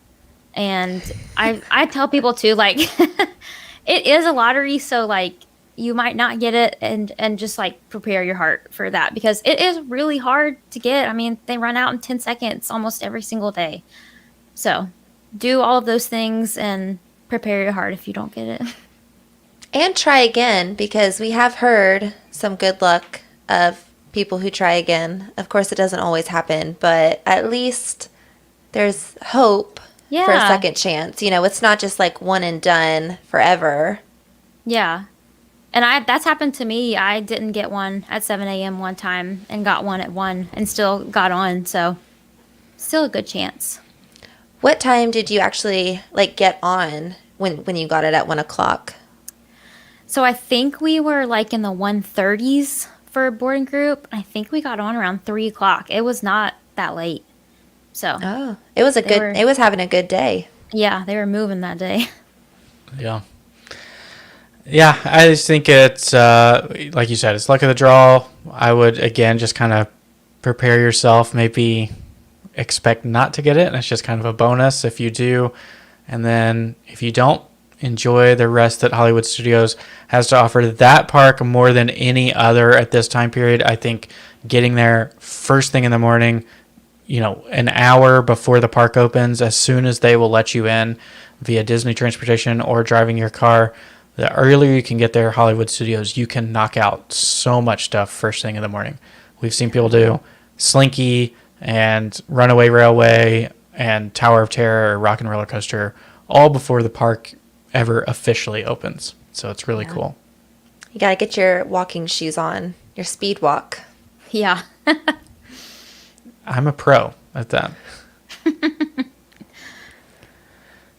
And I tell people too, like, it is a lottery, so like you might not get it, and just like prepare your heart for that, because it is really hard to get. I mean, they run out in 10 seconds almost every single day. So do all of those things and prepare your heart if you don't get it. And try again, because we have heard some good luck of people who try again. Of course, it doesn't always happen, but at least there's hope for a second chance. You know, it's not just like one and done forever. Yeah. And that's happened to me. I didn't get one at 7 a.m. one time and got one at 1 and still got on. So still a good chance. What time did you actually like get on when you got it at 1 o'clock? So I think we were like in the 1:30s for a boarding group. I think we got on around 3 o'clock. It was not that late. So it was it was having a good day. Yeah, they were moving that day. Yeah. Yeah, I just think it's, like you said, it's luck of the draw. I would, again, just kind of prepare yourself. Maybe expect not to get it, and it's just kind of a bonus if you do. And then if you don't, enjoy the rest that Hollywood Studios has to offer. That park, more than any other at this time period, I think getting there first thing in the morning, you know, an hour before the park opens, as soon as they will let you in via Disney transportation or driving your car, the earlier you can get there, Hollywood Studios, you can knock out so much stuff first thing in the morning. We've seen people do Slinky and Runaway Railway and Tower of Terror, Rock and Roller Coaster, all before the park ever officially opens. So it's really cool. You got to get your walking shoes on, your speed walk. Yeah. I'm a pro at that.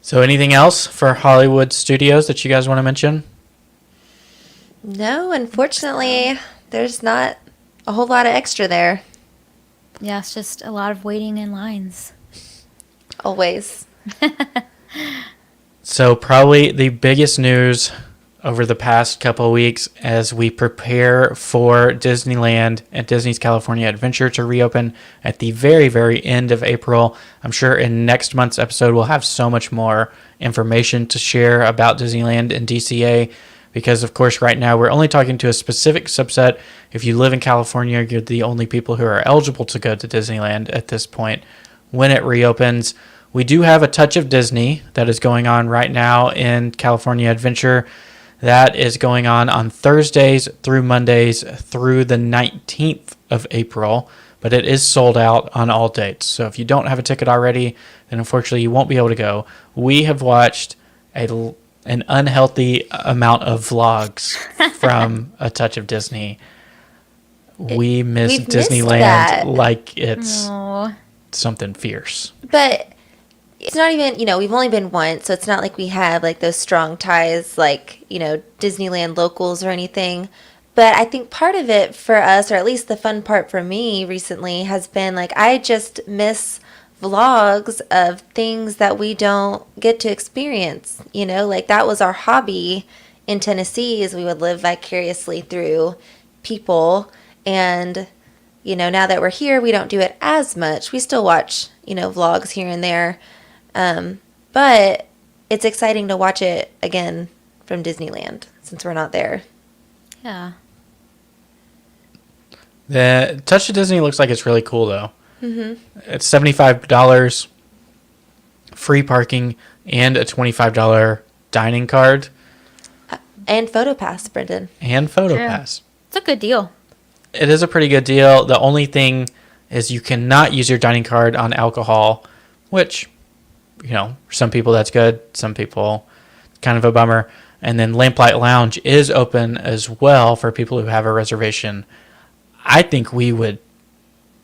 So anything else for Hollywood Studios that you guys want to mention? No, unfortunately, there's not a whole lot of extra there. Yeah, it's just a lot of waiting in lines. Always. So probably the biggest news over the past couple of weeks as we prepare for Disneyland and Disney's California Adventure to reopen at the very, very end of April. I'm sure in next month's episode we'll have so much more information to share about Disneyland and DCA, because of course right now we're only talking to a specific subset. If you live in California, you're the only people who are eligible to go to Disneyland at this point when it reopens. We do have a touch of Disney that is going on right now in California Adventure. That is going on Thursdays through Mondays through the 19th of April, but it is sold out on all dates. So if you don't have a ticket already, then unfortunately you won't be able to go. We have watched an unhealthy amount of vlogs from A Touch of Disney. We miss Disneyland like it's something fierce. But it's not even, we've only been once, so it's not like we have like those strong ties like, Disneyland locals or anything. But I think part of it for us, or at least the fun part for me recently, has been like I just miss vlogs of things that we don't get to experience. Like that was our hobby in Tennessee, is we would live vicariously through people. And, now that we're here, we don't do it as much. We still watch, vlogs here and there. But it's exciting to watch it again from Disneyland since we're not there. Yeah. The Touch of Disney looks like it's really cool, though. Mm-hmm. It's $75, free parking, and a $25 dining card. And PhotoPass, Brendan. And PhotoPass. It's a good deal. It is a pretty good deal. The only thing is you cannot use your dining card on alcohol, which, for some people that's good. Some people, kind of a bummer. And then Lamplight Lounge is open as well for people who have a reservation. I think we would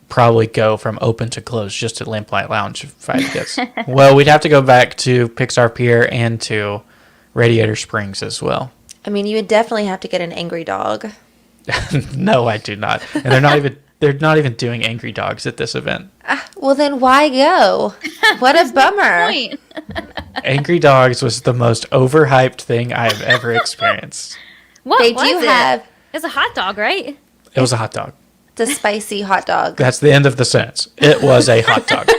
probably go from open to closed just at Lamplight Lounge if I had to guess. Well, we'd have to go back to Pixar Pier and to Radiator Springs as well. I mean, you would definitely have to get an angry dog. No, I do not. And they're not even doing angry dogs at this event. Well, then why go? What a bummer. Point. Angry Dogs was the most overhyped thing I've ever experienced. What They was do it? have It's a hot dog, right? It was a hot dog. the spicy hot dog. That's the end of the sentence. It was a hot dog.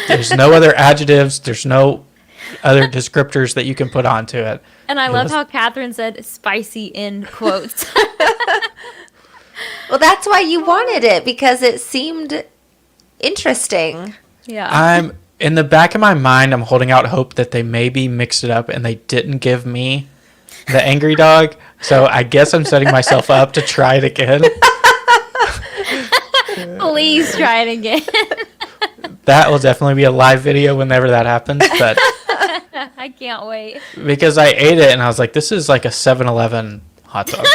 There's no other adjectives. There's no other descriptors that you can put onto it. And I love how Catherine said spicy in quotes. Well, that's why you wanted it, because it seemed interesting. Yeah. I'm in the back of my mind, I'm holding out hope that they maybe mixed it up and they didn't give me the angry dog. So I guess I'm setting myself up to try it again. Please try it again. That will definitely be a live video whenever that happens. But I can't wait. because I ate it and I was like, this is like a 7-Eleven hot dog.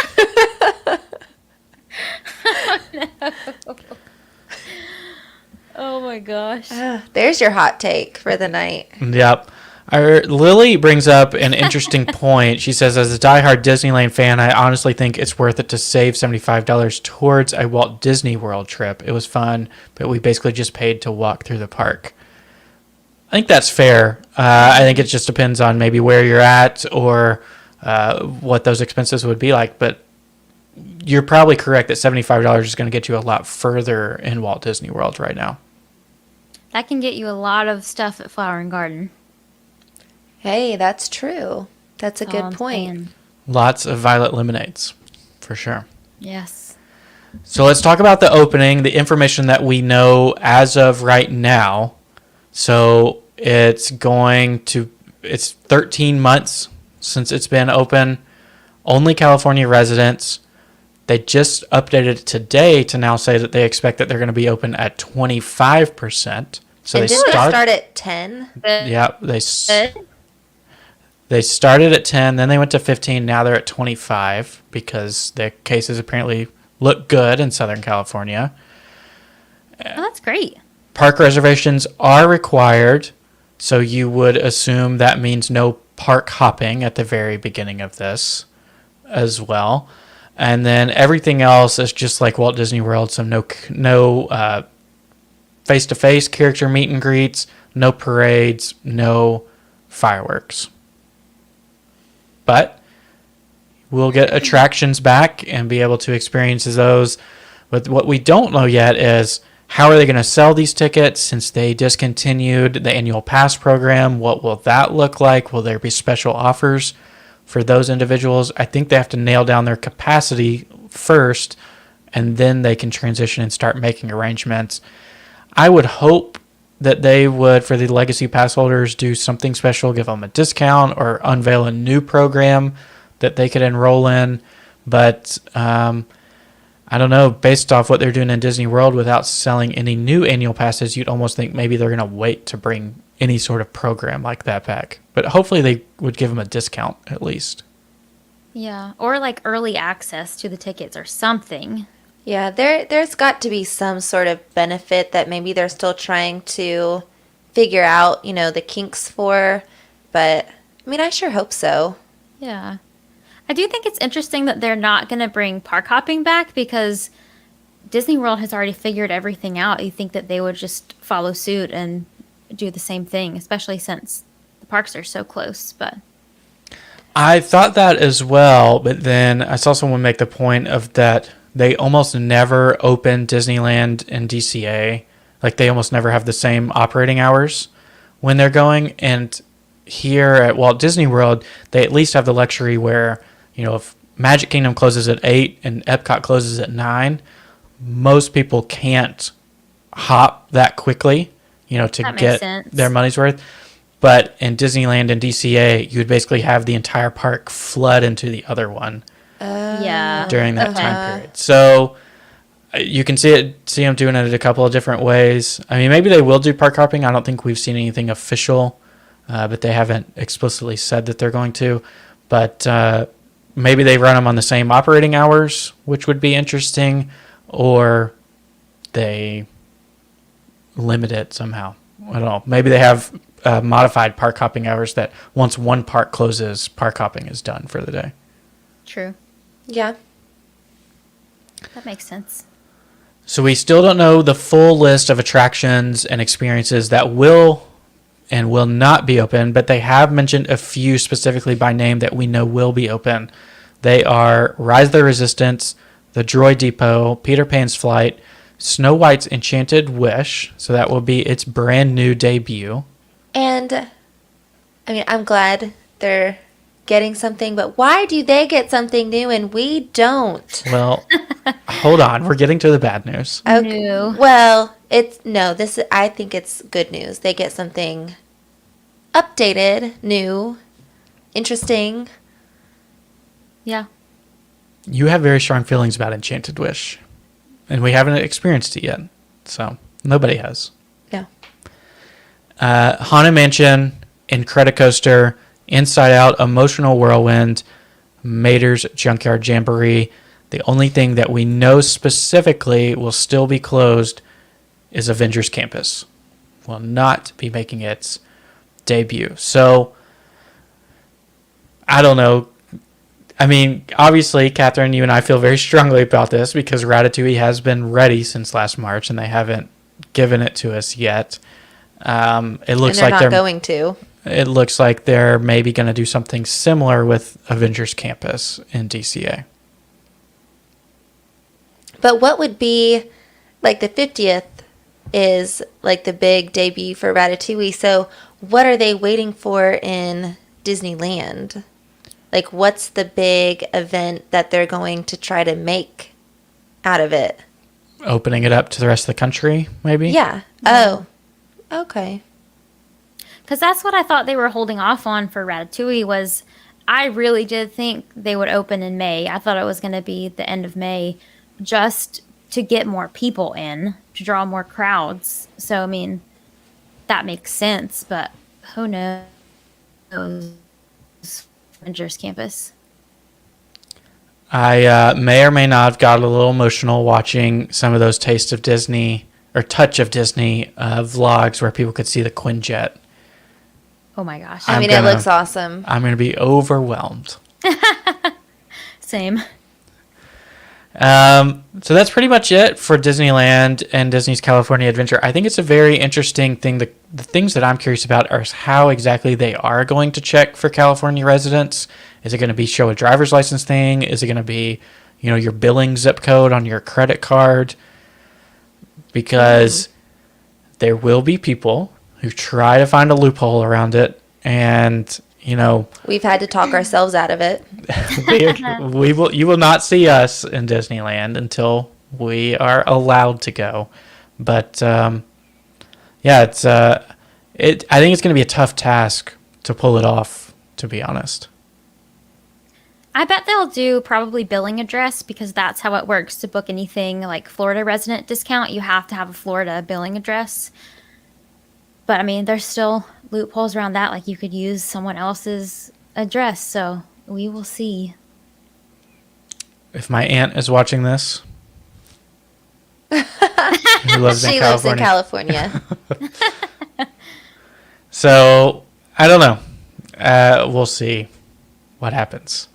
Oh my gosh. There's your hot take for the night. Yep. Lily brings up an interesting point. She says, as a diehard Disneyland fan, I honestly think it's worth it to save $75 towards a Walt Disney World trip. It was fun, but we basically just paid to walk through the park. I think that's fair. I think it just depends on maybe where you're at or what those expenses would be like. But you're probably correct that $75 is going to get you a lot further in Walt Disney World right now. That can get you a lot of stuff at Flower and Garden. Hey, that's true. That's a That's all good I'm point. saying. Lots of violet lemonades, for sure. Yes. So let's talk about the opening, the information that we know as of right now. So it's 13 months since it's been open. Only California residents. They just updated it today to now say that they expect that they're going to be open at 25%. So And didn't they start at 10? Yeah, they started at 10, then they went to 15, now they're at 25 because the cases apparently look good in Southern California. Oh, that's great. Park reservations are required, so you would assume that means no park hopping at the very beginning of this as well. And then everything else is just like Walt Disney World, so no face-to-face character meet and greets, no parades, no fireworks. But we'll get attractions back and be able to experience those. But what we don't know yet is how are they going to sell these tickets since they discontinued the annual pass program? What will that look like? Will there be special offers for those individuals? I think they have to nail down their capacity first, and then they can transition and start making arrangements. I would hope that they would, for the Legacy Pass holders, do something special, give them a discount, or unveil a new program that they could enroll in. But I don't know, based off what they're doing in Disney World without selling any new annual passes, you'd almost think maybe they're going to wait to bring any sort of program like that back. But hopefully they would give them a discount at least. Yeah. Or like early access to the tickets or something. Yeah, there's got to be some sort of benefit that maybe they're still trying to figure out, the kinks for. But, I mean, I sure hope so. Yeah. I do think it's interesting that they're not going to bring park hopping back because Disney World has already figured everything out. You think that they would just follow suit and do the same thing, especially since the parks are so close. But I thought that as well, but then I saw someone make the point of that they almost never open Disneyland and DCA. Like they almost never have the same operating hours when they're going. And here at Walt Disney World, they at least have the luxury where, if Magic Kingdom closes at 8 and EPCOT closes at 9, most people can't hop that quickly, to That makes get sense. their money's worth. But in Disneyland and DCA, you would basically have the entire park flood into the other one Yeah. during that time period. So you can see them doing it a couple of different ways. I mean, maybe they will do park hopping. I don't think we've seen anything official, but they haven't explicitly said that they're going to. But maybe they run them on the same operating hours, which would be interesting, or they limit it somehow. I don't know. Maybe they have modified park hopping hours that once one park closes, park hopping is done for the day. True. Yeah. That makes sense. So we still don't know the full list of attractions and experiences that will and will not be open, but they have mentioned a few specifically by name that we know will be open. They are Rise of the Resistance, the Droid Depot, Peter Pan's Flight, Snow White's Enchanted Wish, so that will be its brand new debut. And, I mean, I'm glad they're getting something, but why do they get something new and we don't? Well, hold on. We're getting to the bad news. New. Well, I think it's good news. They get something updated, new, interesting. Yeah. You have very strong feelings about Enchanted Wish, and we haven't experienced it yet, so nobody has. No. Haunted Mansion, Incredicoaster, Inside Out, Emotional Whirlwind, Mater's Junkyard Jamboree. The only thing that we know specifically will still be closed is Avengers Campus. Will not be making its debut. So, I don't know. I mean, obviously, Catherine, you and I feel very strongly about this because Ratatouille has been ready since last March, and they haven't given it to us yet. It looks and they're like not going to. It looks like they're maybe going to do something similar with Avengers Campus in DCA. But what would be, like, the 50th is, like, the big debut for Ratatouille. So what are they waiting for in Disneyland? Like, what's the big event that they're going to try to make out of it? Opening it up to the rest of the country, maybe? Yeah. Oh, okay. Because that's what I thought they were holding off on for Ratatouille was I really did think they would open in May. I thought it was going to be the end of May just to get more people in, to draw more crowds. So, I mean, that makes sense, but who knows? Avengers Campus. I may or may not have got a little emotional watching some of those Taste of Disney or Touch of Disney vlogs where people could see the Quinjet. Oh my gosh. I mean, it looks awesome. I'm going to be overwhelmed. Same. So that's pretty much it for Disneyland and Disney's California Adventure. I think it's a very interesting thing. The things that I'm curious about are how exactly they are going to check for California residents. Is it going to be show a driver's license thing? Is it going to be, your billing zip code on your credit card? Because there will be people who try to find a loophole around it, and we've had to talk ourselves out of it. you will not see us in Disneyland until we are allowed to go. But I think it's going to be a tough task to pull it off, to be honest. I bet they'll do probably billing address because that's how it works to book anything like Florida resident discount. You have to have a Florida billing address. But I mean, there's still loopholes around that. Like you could use someone else's address. So we will see. If my aunt is watching this, who lives She lives in California. So I don't know. We'll see what happens.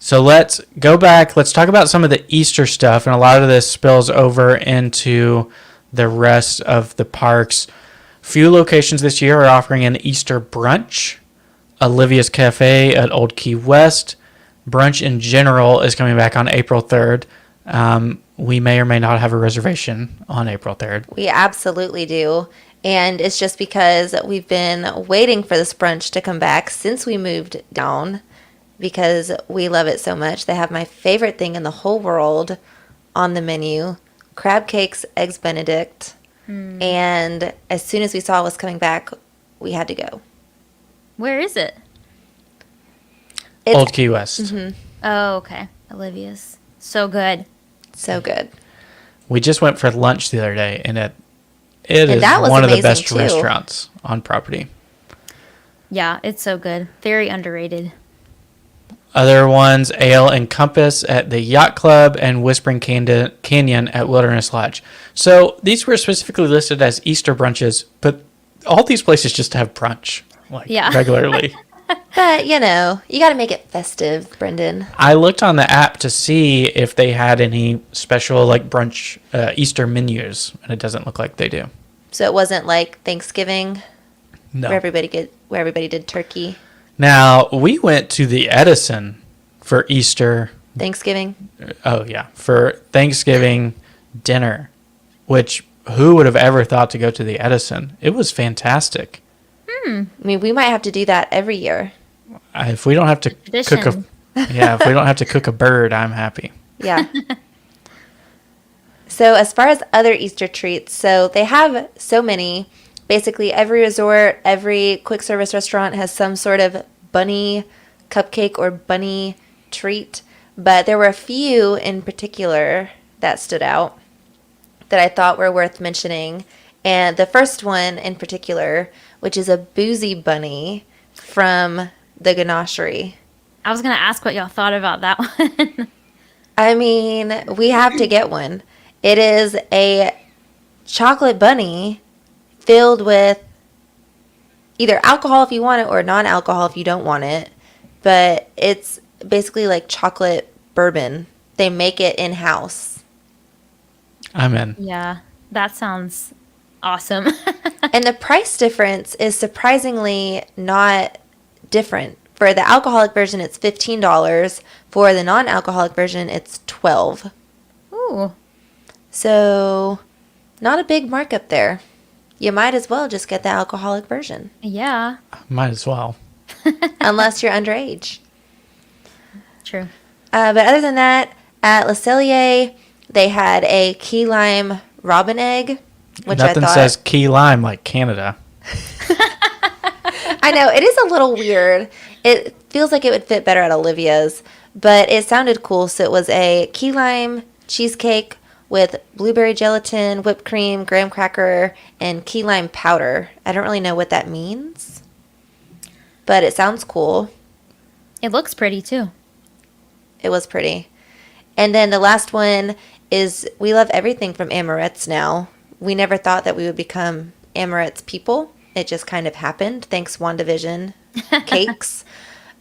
So let's go back. Let's talk about some of the Easter stuff. And a lot of this spills over into the rest of the parks. Few locations this year are offering an Easter brunch. Olivia's Cafe at Old Key West. Brunch in general is coming back on April 3rd. We may or may not have a reservation on April 3rd. We absolutely do. And it's just because we've been waiting for this brunch to come back since we moved down because we love it so much. They have my favorite thing in the whole world on the menu, crab cakes, eggs Benedict. And as soon as we saw it was coming back, we had to go. Where is it? It's Old Key West. Oh, okay. Olivia's. So good. so good. We just went for lunch the other day, and it is that was one of the amazing, best too. restaurants on property. Yeah, it's so good. Very underrated. Other ones, Ale and Compass at the Yacht Club and Whispering Canyon at Wilderness Lodge. So these were specifically listed as Easter brunches, but all these places just have brunch Yeah. regularly. But, you got to make it festive, Brendan. I looked on the app to see if they had any special brunch Easter menus, and it doesn't look like they do. So it wasn't like Thanksgiving No. where everybody did turkey. Now, we went to the Edison for Easter. Thanksgiving. Oh, yeah. For Thanksgiving dinner, which who would have ever thought to go to the Edison? It was fantastic. I mean, we might have to do that every year. If we don't have to cook Tradition. if we don't have to cook a bird, I'm happy. Yeah. So as far as other Easter treats, so they have so many. Basically, every resort, every quick service restaurant has some sort of bunny cupcake or bunny treat. But there were a few in particular that stood out that I thought were worth mentioning. And the first one in particular, which is a boozy bunny from the Ganachery. I was going to ask what y'all thought about that one. I mean, we have to get one. It is a chocolate bunny filled with either alcohol if you want it or non-alcohol if you don't want it. But it's basically like chocolate bourbon. They make it in-house. I'm in. Yeah, that sounds awesome. And the price difference is surprisingly not different. For the alcoholic version, it's $15. For the non-alcoholic version, it's $12. Ooh. So, not a big markup there. You might as well just get the alcoholic version, Yeah, Might as well. unless you're underage. true. But other than that, at Le Cellier, they had a key lime robin egg, which Nothing I thought... says key lime like Canada. I know, it is a little weird. It feels like it would fit better at Olivia's, but it sounded cool. So it was a key lime cheesecake with blueberry gelatin, whipped cream, graham cracker, and key lime powder. I don't really know what that means, but it sounds cool. It looks pretty too. It was pretty. And then the last one is we love everything from Amorette's now. We never thought that we would become Amorette's people. It just kind of happened. Thanks, WandaVision cakes.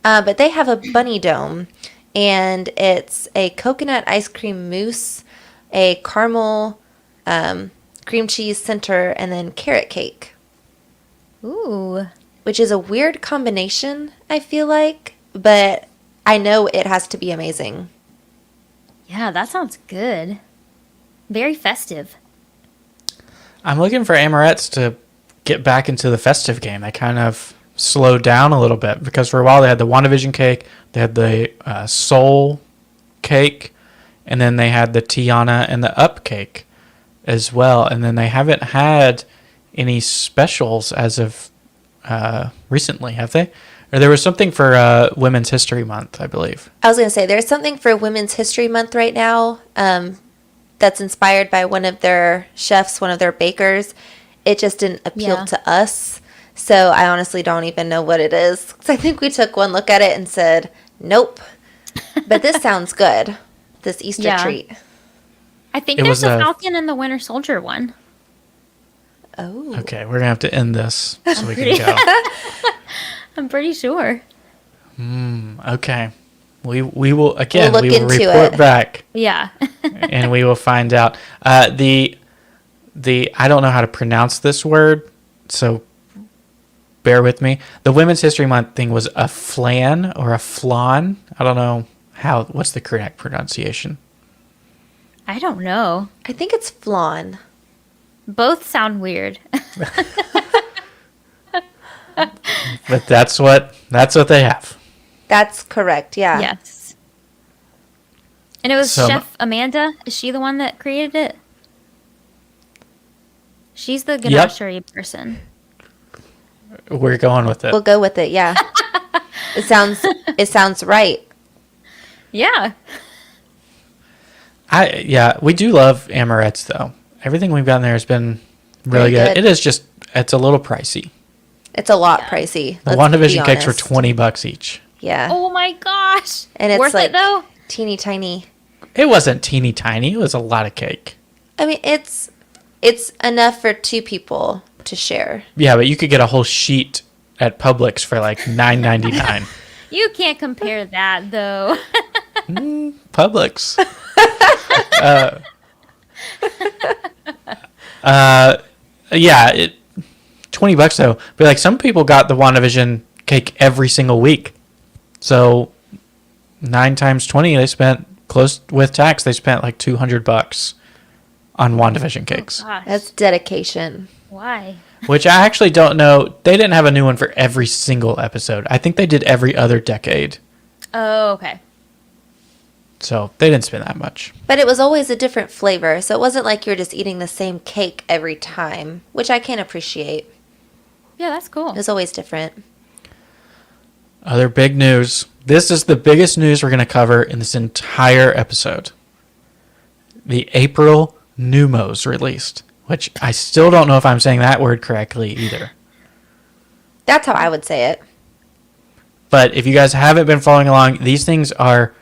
But they have a bunny dome, and it's a coconut ice cream mousse, a caramel cream cheese center, and then carrot cake, Ooh. which is a weird combination, I feel like, but I know it has to be amazing. Yeah, that sounds good. Very festive. I'm looking for Amorette's to get back into the festive game. They kind of slowed down a little bit because for a while they had the WandaVision cake, they had the Soul cake, and then they had the Tiana and the Up cake as well. And then they haven't had any specials as of recently, have they? Or there was something for Women's History Month, I believe. I was going to say, there's something for Women's History Month right now that's inspired by one of their chefs, one of their bakers. It just didn't appeal Yeah. to us. So I honestly don't even know what it is. 'Cause I think we took one look at it and said, nope. But this sounds good, this Easter Yeah. treat. I think It there's was a a- Falcon and the Winter Soldier one. Oh. Okay, we're going to have to end this so we can go. I'm pretty sure. Okay. We will, again, We'll look we will into report it. back Yeah. and we will find out. The I don't know how to pronounce this word, so bear with me. The Women's History Month thing was a flan or a flan. I don't know what's the correct pronunciation. I don't know. I think it's flan. Both sound weird. But that's what they have. That's correct, yeah. Yes. And it was So- Chef Amanda. Is she the one that created it? She's the Yep. ganachery person. We're going with it. We'll go with it. Yeah. It sounds right. Yeah. We do love Amorettes though. Everything we've gotten there has been really Very good. good. It's a little pricey. It's a lot pricey. The let's be WandaVision cakes were honest. $20 each. Yeah. Oh my gosh. And it's worth like it though? teeny tiny. It wasn't teeny tiny. It was a lot of cake. I mean, it's enough for 2 people to share. Yeah, but you could get a whole sheet at Publix for like $9.99. You can't compare that though. Publix. Yeah, $20 though. But like some people got the WandaVision cake every single week. So 9 times 20, they spent close with tax. They spent like $200 on WandaVision cakes, Gosh. That's dedication. Why? which I actually don't know. They didn't have a new one for every single episode. I think they did every other decade. Oh, okay. So they didn't spend that much. But it was always a different flavor, so it wasn't like you were just eating the same cake every time, which I can appreciate. Yeah, that's cool. It was always different. Other big news. This is the biggest news we're going to cover in this entire episode. The April Numos released, which I still don't know if I'm saying that word correctly either. That's how I would say it. But if you guys haven't been following along, these things are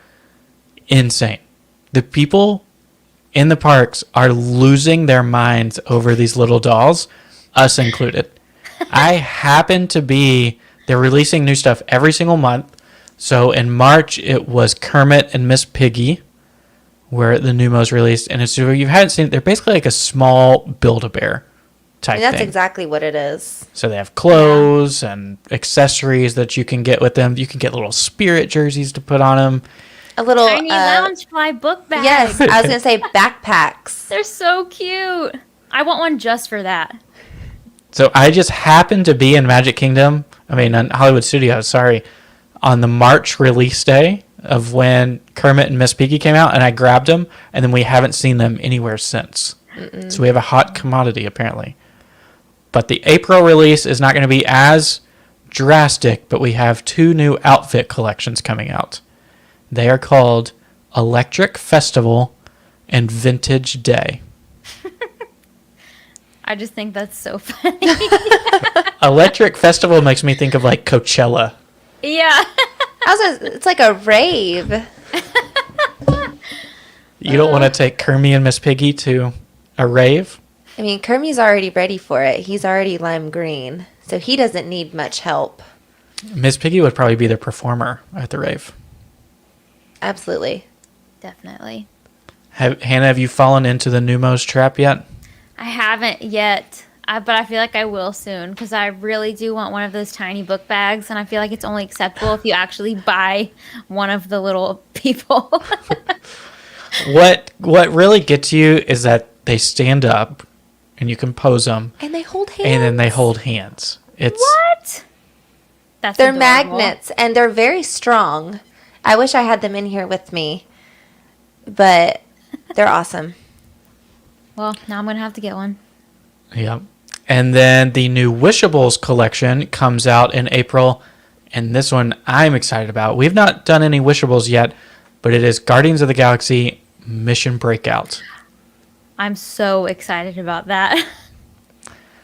insane. The people in the parks are losing their minds over these little dolls, us included. They're releasing new stuff every single month. So in March, it was Kermit and Miss Piggy, where the Numos released. And if you haven't seen it, they're basically like a small Build-A-Bear type That's thing. exactly what it is. So they have clothes and accessories that you can get with them. You can get little Spirit jerseys to put on them. A little Tiny Loungefly book bag. Yes, I was gonna say backpacks. They're so cute. I want one just for that. So I just happened to be in in Hollywood Studios, on the March release day of when Kermit and Miss Piggy came out, and I grabbed them, and then we haven't seen them anywhere since. So we have a hot commodity, apparently. But the April release is not going to be as drastic, but we have 2 new outfit collections coming out. They are called Electric Festival and Vintage Day. I just think that's so funny. Electric Festival makes me think of like Coachella. Yeah. It's like a rave. You don't want to take Kermit and Miss Piggy to a rave? I mean, Kermit's already ready for it. He's already lime green, so he doesn't need much help. Miss Piggy would probably be the performer at the rave. Absolutely. Definitely. Hannah, have you fallen into the Numos trap yet? I haven't yet, but I feel like I will soon because I really do want one of those tiny book bags, and I feel like it's only acceptable if you actually buy one of the little people. What really gets you is that they stand up, and you can pose them, And they hold hands. and then they hold hands. What? That's They're adorable. magnets, and they're very strong. I wish I had them in here with me, but they're awesome. Well, now I'm going to have to get one. Yep. And then the new Wishables collection comes out in April, and this one I'm excited about. We've not done any Wishables yet, but it is Guardians of the Galaxy Mission Breakout. I'm so excited about that.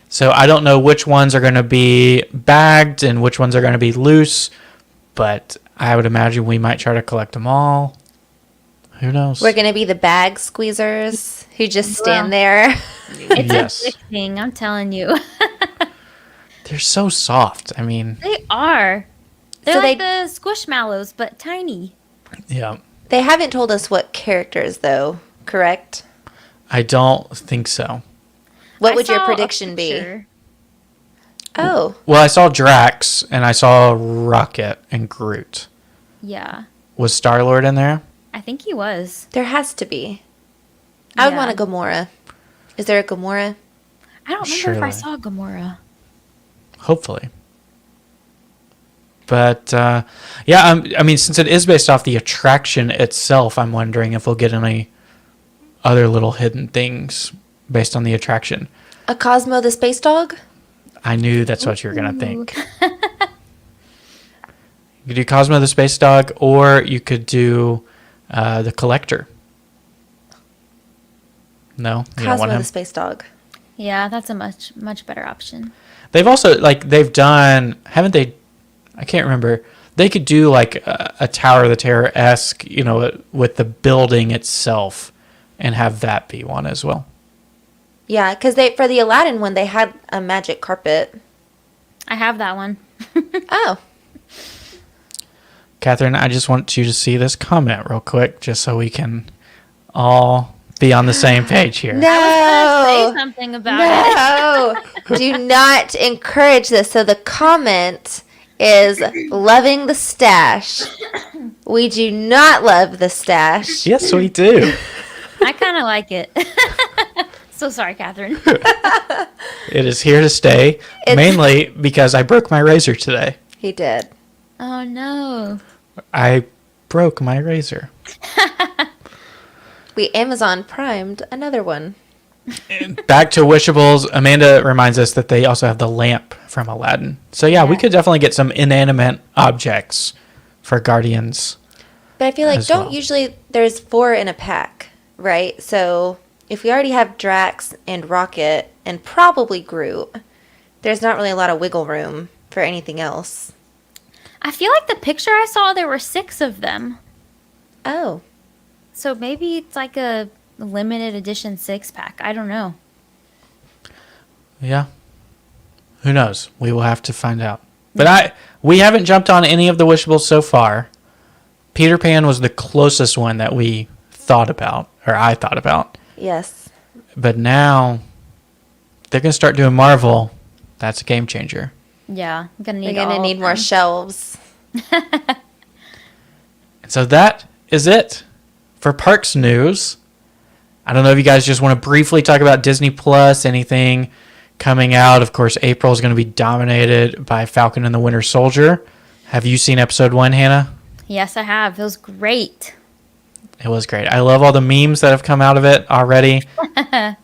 So I don't know which ones are going to be bagged and which ones are going to be loose, but I would imagine we might try to collect them all. Who knows? We're going to be the bag squeezers who just stand Well. there. It's Yes. addicting, I'm telling you. They're so soft. I mean, They are. They're So like they- the Squishmallows, but tiny. yeah. They haven't told us what characters, though, correct? I don't think so. What I would your saw a prediction be? picture. Oh, Well, I saw Drax and I saw Rocket and Groot. Yeah. Was Star-Lord in there? I think he was. there has to be. I would Yeah. want a Gamora. Is there a Gamora? I don't remember if I Surely. saw Gamora. Hopefully. But, since it is based off the attraction itself, I'm wondering if we'll get any other little hidden things based on the attraction. A Cosmo the space dog? I knew that's what you were going to think. You could do Cosmo the Space Dog, or you could do the Collector. No? You don't want Cosmo him? the Space Dog. Yeah, that's a much better option. They've also, like, they've done, haven't they? I can't remember. They could do, like, a Tower of the Terror-esque, you know, with the building itself and have that be one as well. Yeah, because for the Aladdin one, they had a magic carpet. I have that one. Oh. Catherine, I just want you to see this comment real quick, just so we can all be on the same page here. No. Say something about it. No. Do not encourage this. So the comment is loving the stash. We do not love the stash. Yes, we do. I kind of like it. So sorry, Catherine. It is here to stay, mainly because I broke my razor today. He did. Oh, no. I broke my razor. We Amazon primed another one. Back to Wishables, Amanda reminds us that they also have the lamp from Aladdin. So yeah, we could definitely get some inanimate objects for Guardians. But I feel like As well. usually there's 4 in a pack, right? So if we already have Drax and Rocket and probably Groot, there's not really a lot of wiggle room for anything else. I feel like the picture I saw, there were 6 of them. Oh. So maybe it's like a limited edition 6-pack. I don't know. Yeah. Who knows? We will have to find out. But we haven't jumped on any of the Wishables so far. Peter Pan was the closest one that we thought about, or I thought about. Yes. But now they're going to start doing Marvel. That's a game changer. Yeah, I'm gonna We're need. going to all need of more them. shelves. And so that is it for Parks news. I don't know if you guys just want to briefly talk about Disney Plus, anything coming out. Of course, April is going to be dominated by Falcon and the Winter Soldier. Have you seen episode 1, Hannah? Yes, I have. It was great. It was great. I love all the memes that have come out of it already.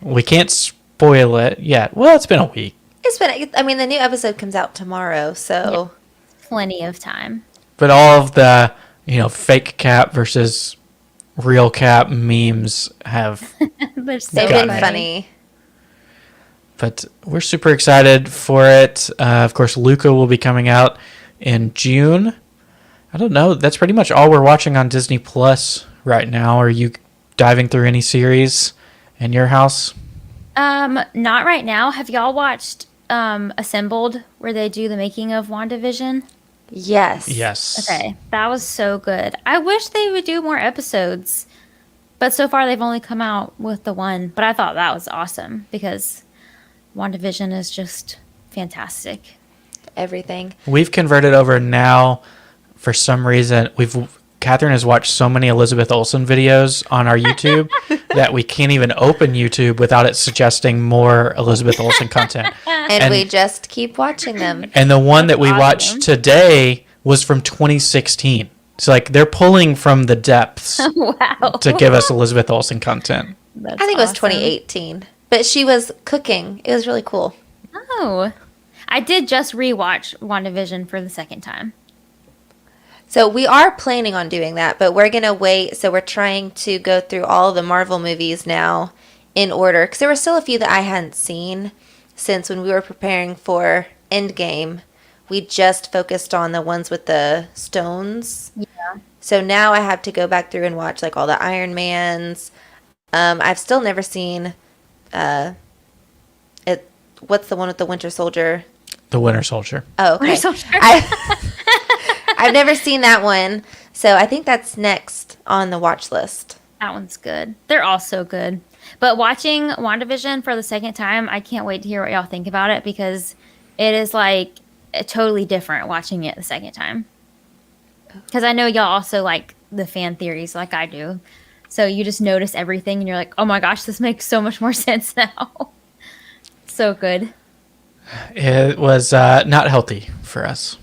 We can't spoil it yet. Well, it's been a week. The new episode comes out tomorrow, so. Plenty of time. But all of the, fake Cap versus real Cap memes have. They're so They've Got been it. funny. But we're super excited for it. Of course, Luca will be coming out in June. I don't know. That's pretty much all we're watching on Disney Plus right now. Are you diving through any series in your house? Not right now. Have y'all watched Assembled, where they do the making of WandaVision? Yes. Yes. Okay, that was so good. I wish they would do more episodes, but so far they've only come out with the one. But I thought that was awesome because WandaVision is just fantastic. Everything. We've converted over now. For some reason, Catherine has watched so many Elizabeth Olsen videos on our YouTube that we can't even open YouTube without it suggesting more Elizabeth Olsen content. And we just keep watching them. And the one that we Awesome. watched today was from 2016. So they're pulling from the depths Wow. to give us Elizabeth Olsen content. That's I think it was awesome. 2018. But she was cooking. It was really cool. Oh. I did just rewatch WandaVision for the second time. So we are planning on doing that, but we're going to wait. So we're trying to go through all the Marvel movies now in order. Because there were still a few that I hadn't seen since when we were preparing for Endgame. We just focused on the ones with the stones. Yeah. So now I have to go back through and watch like all the Iron Mans. I've still never seen what's the one with the Winter Soldier? The Winter Soldier. Oh, okay. Winter Soldier. I've never seen that one. So I think that's next on the watch list. That one's good. They're all so good. But watching WandaVision for the second time, I can't wait to hear what y'all think about it because it is like totally different watching it the second time. Because I know y'all also like the fan theories like I do. So you just notice everything and you're like, oh my gosh, this makes so much more sense now. So good. It was not healthy for us.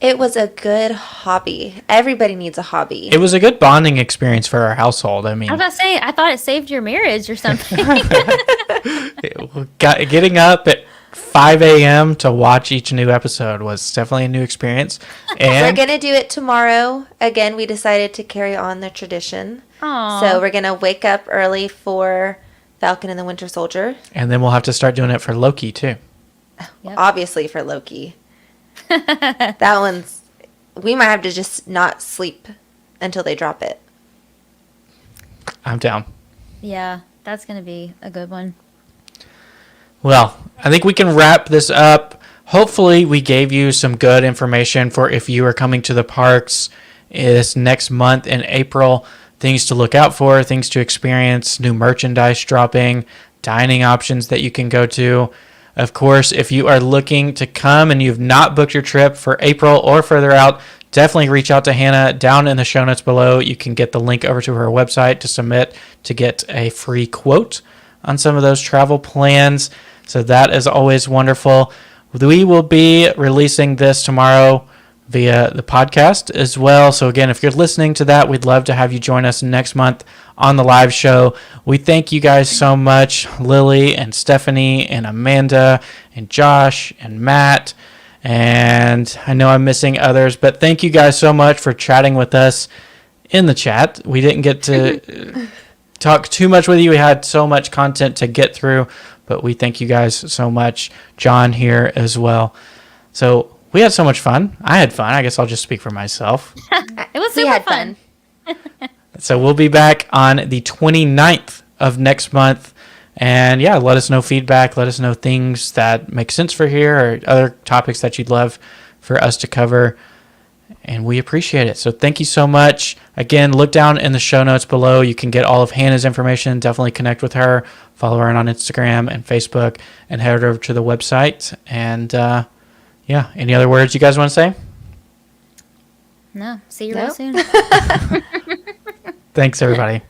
It was a good hobby. Everybody needs a hobby. It was a good bonding experience for our household. I mean, I was about to say, I thought it saved your marriage or something. getting up at 5 a.m. to watch each new episode was definitely a new experience. We're And going to do it tomorrow. Again, we decided to carry on the tradition. Aw. So we're going to wake up early for Falcon and the Winter Soldier. and then we'll have to start doing it for Loki too. Yep. Obviously for Loki. That one's... We might have to just not sleep until they drop it. I'm down. Yeah, that's going to be a good one. Well, I think we can wrap this up. Hopefully, we gave you some good information for if you are coming to the parks this next month in April. Things to look out for, things to experience, new merchandise dropping, dining options that you can go to. Of course, if you are looking to come and you've not booked your trip for April or further out, definitely reach out to Hannah down in the show notes below. You can get the link over to her website to submit to get a free quote on some of those travel plans. So that is always wonderful. We will be releasing this tomorrow via the podcast as well. So again, if you're listening to that, we'd love to have you join us next month on the live show. We thank you guys so much, Lily and Stephanie and Amanda and Josh and Matt. And I know I'm missing others, but thank you guys so much for chatting with us in the chat. We didn't get to talk too much with you. We had so much content to get through, but we thank you guys so much. John here as well. So we had so much fun. I had fun. I guess I'll just speak for myself. It was We super had fun. So we'll be back on the 29th of next month. And yeah, let us know feedback. Let us know things that make sense for here or other topics that you'd love for us to cover. And we appreciate it. So thank you so much. Again, look down in the show notes below. You can get all of Hannah's information. Definitely connect with her. Follow her on Instagram and Facebook. And head over to the website. And yeah, any other words you guys want to say? No, see you real No. soon. Thanks, everybody.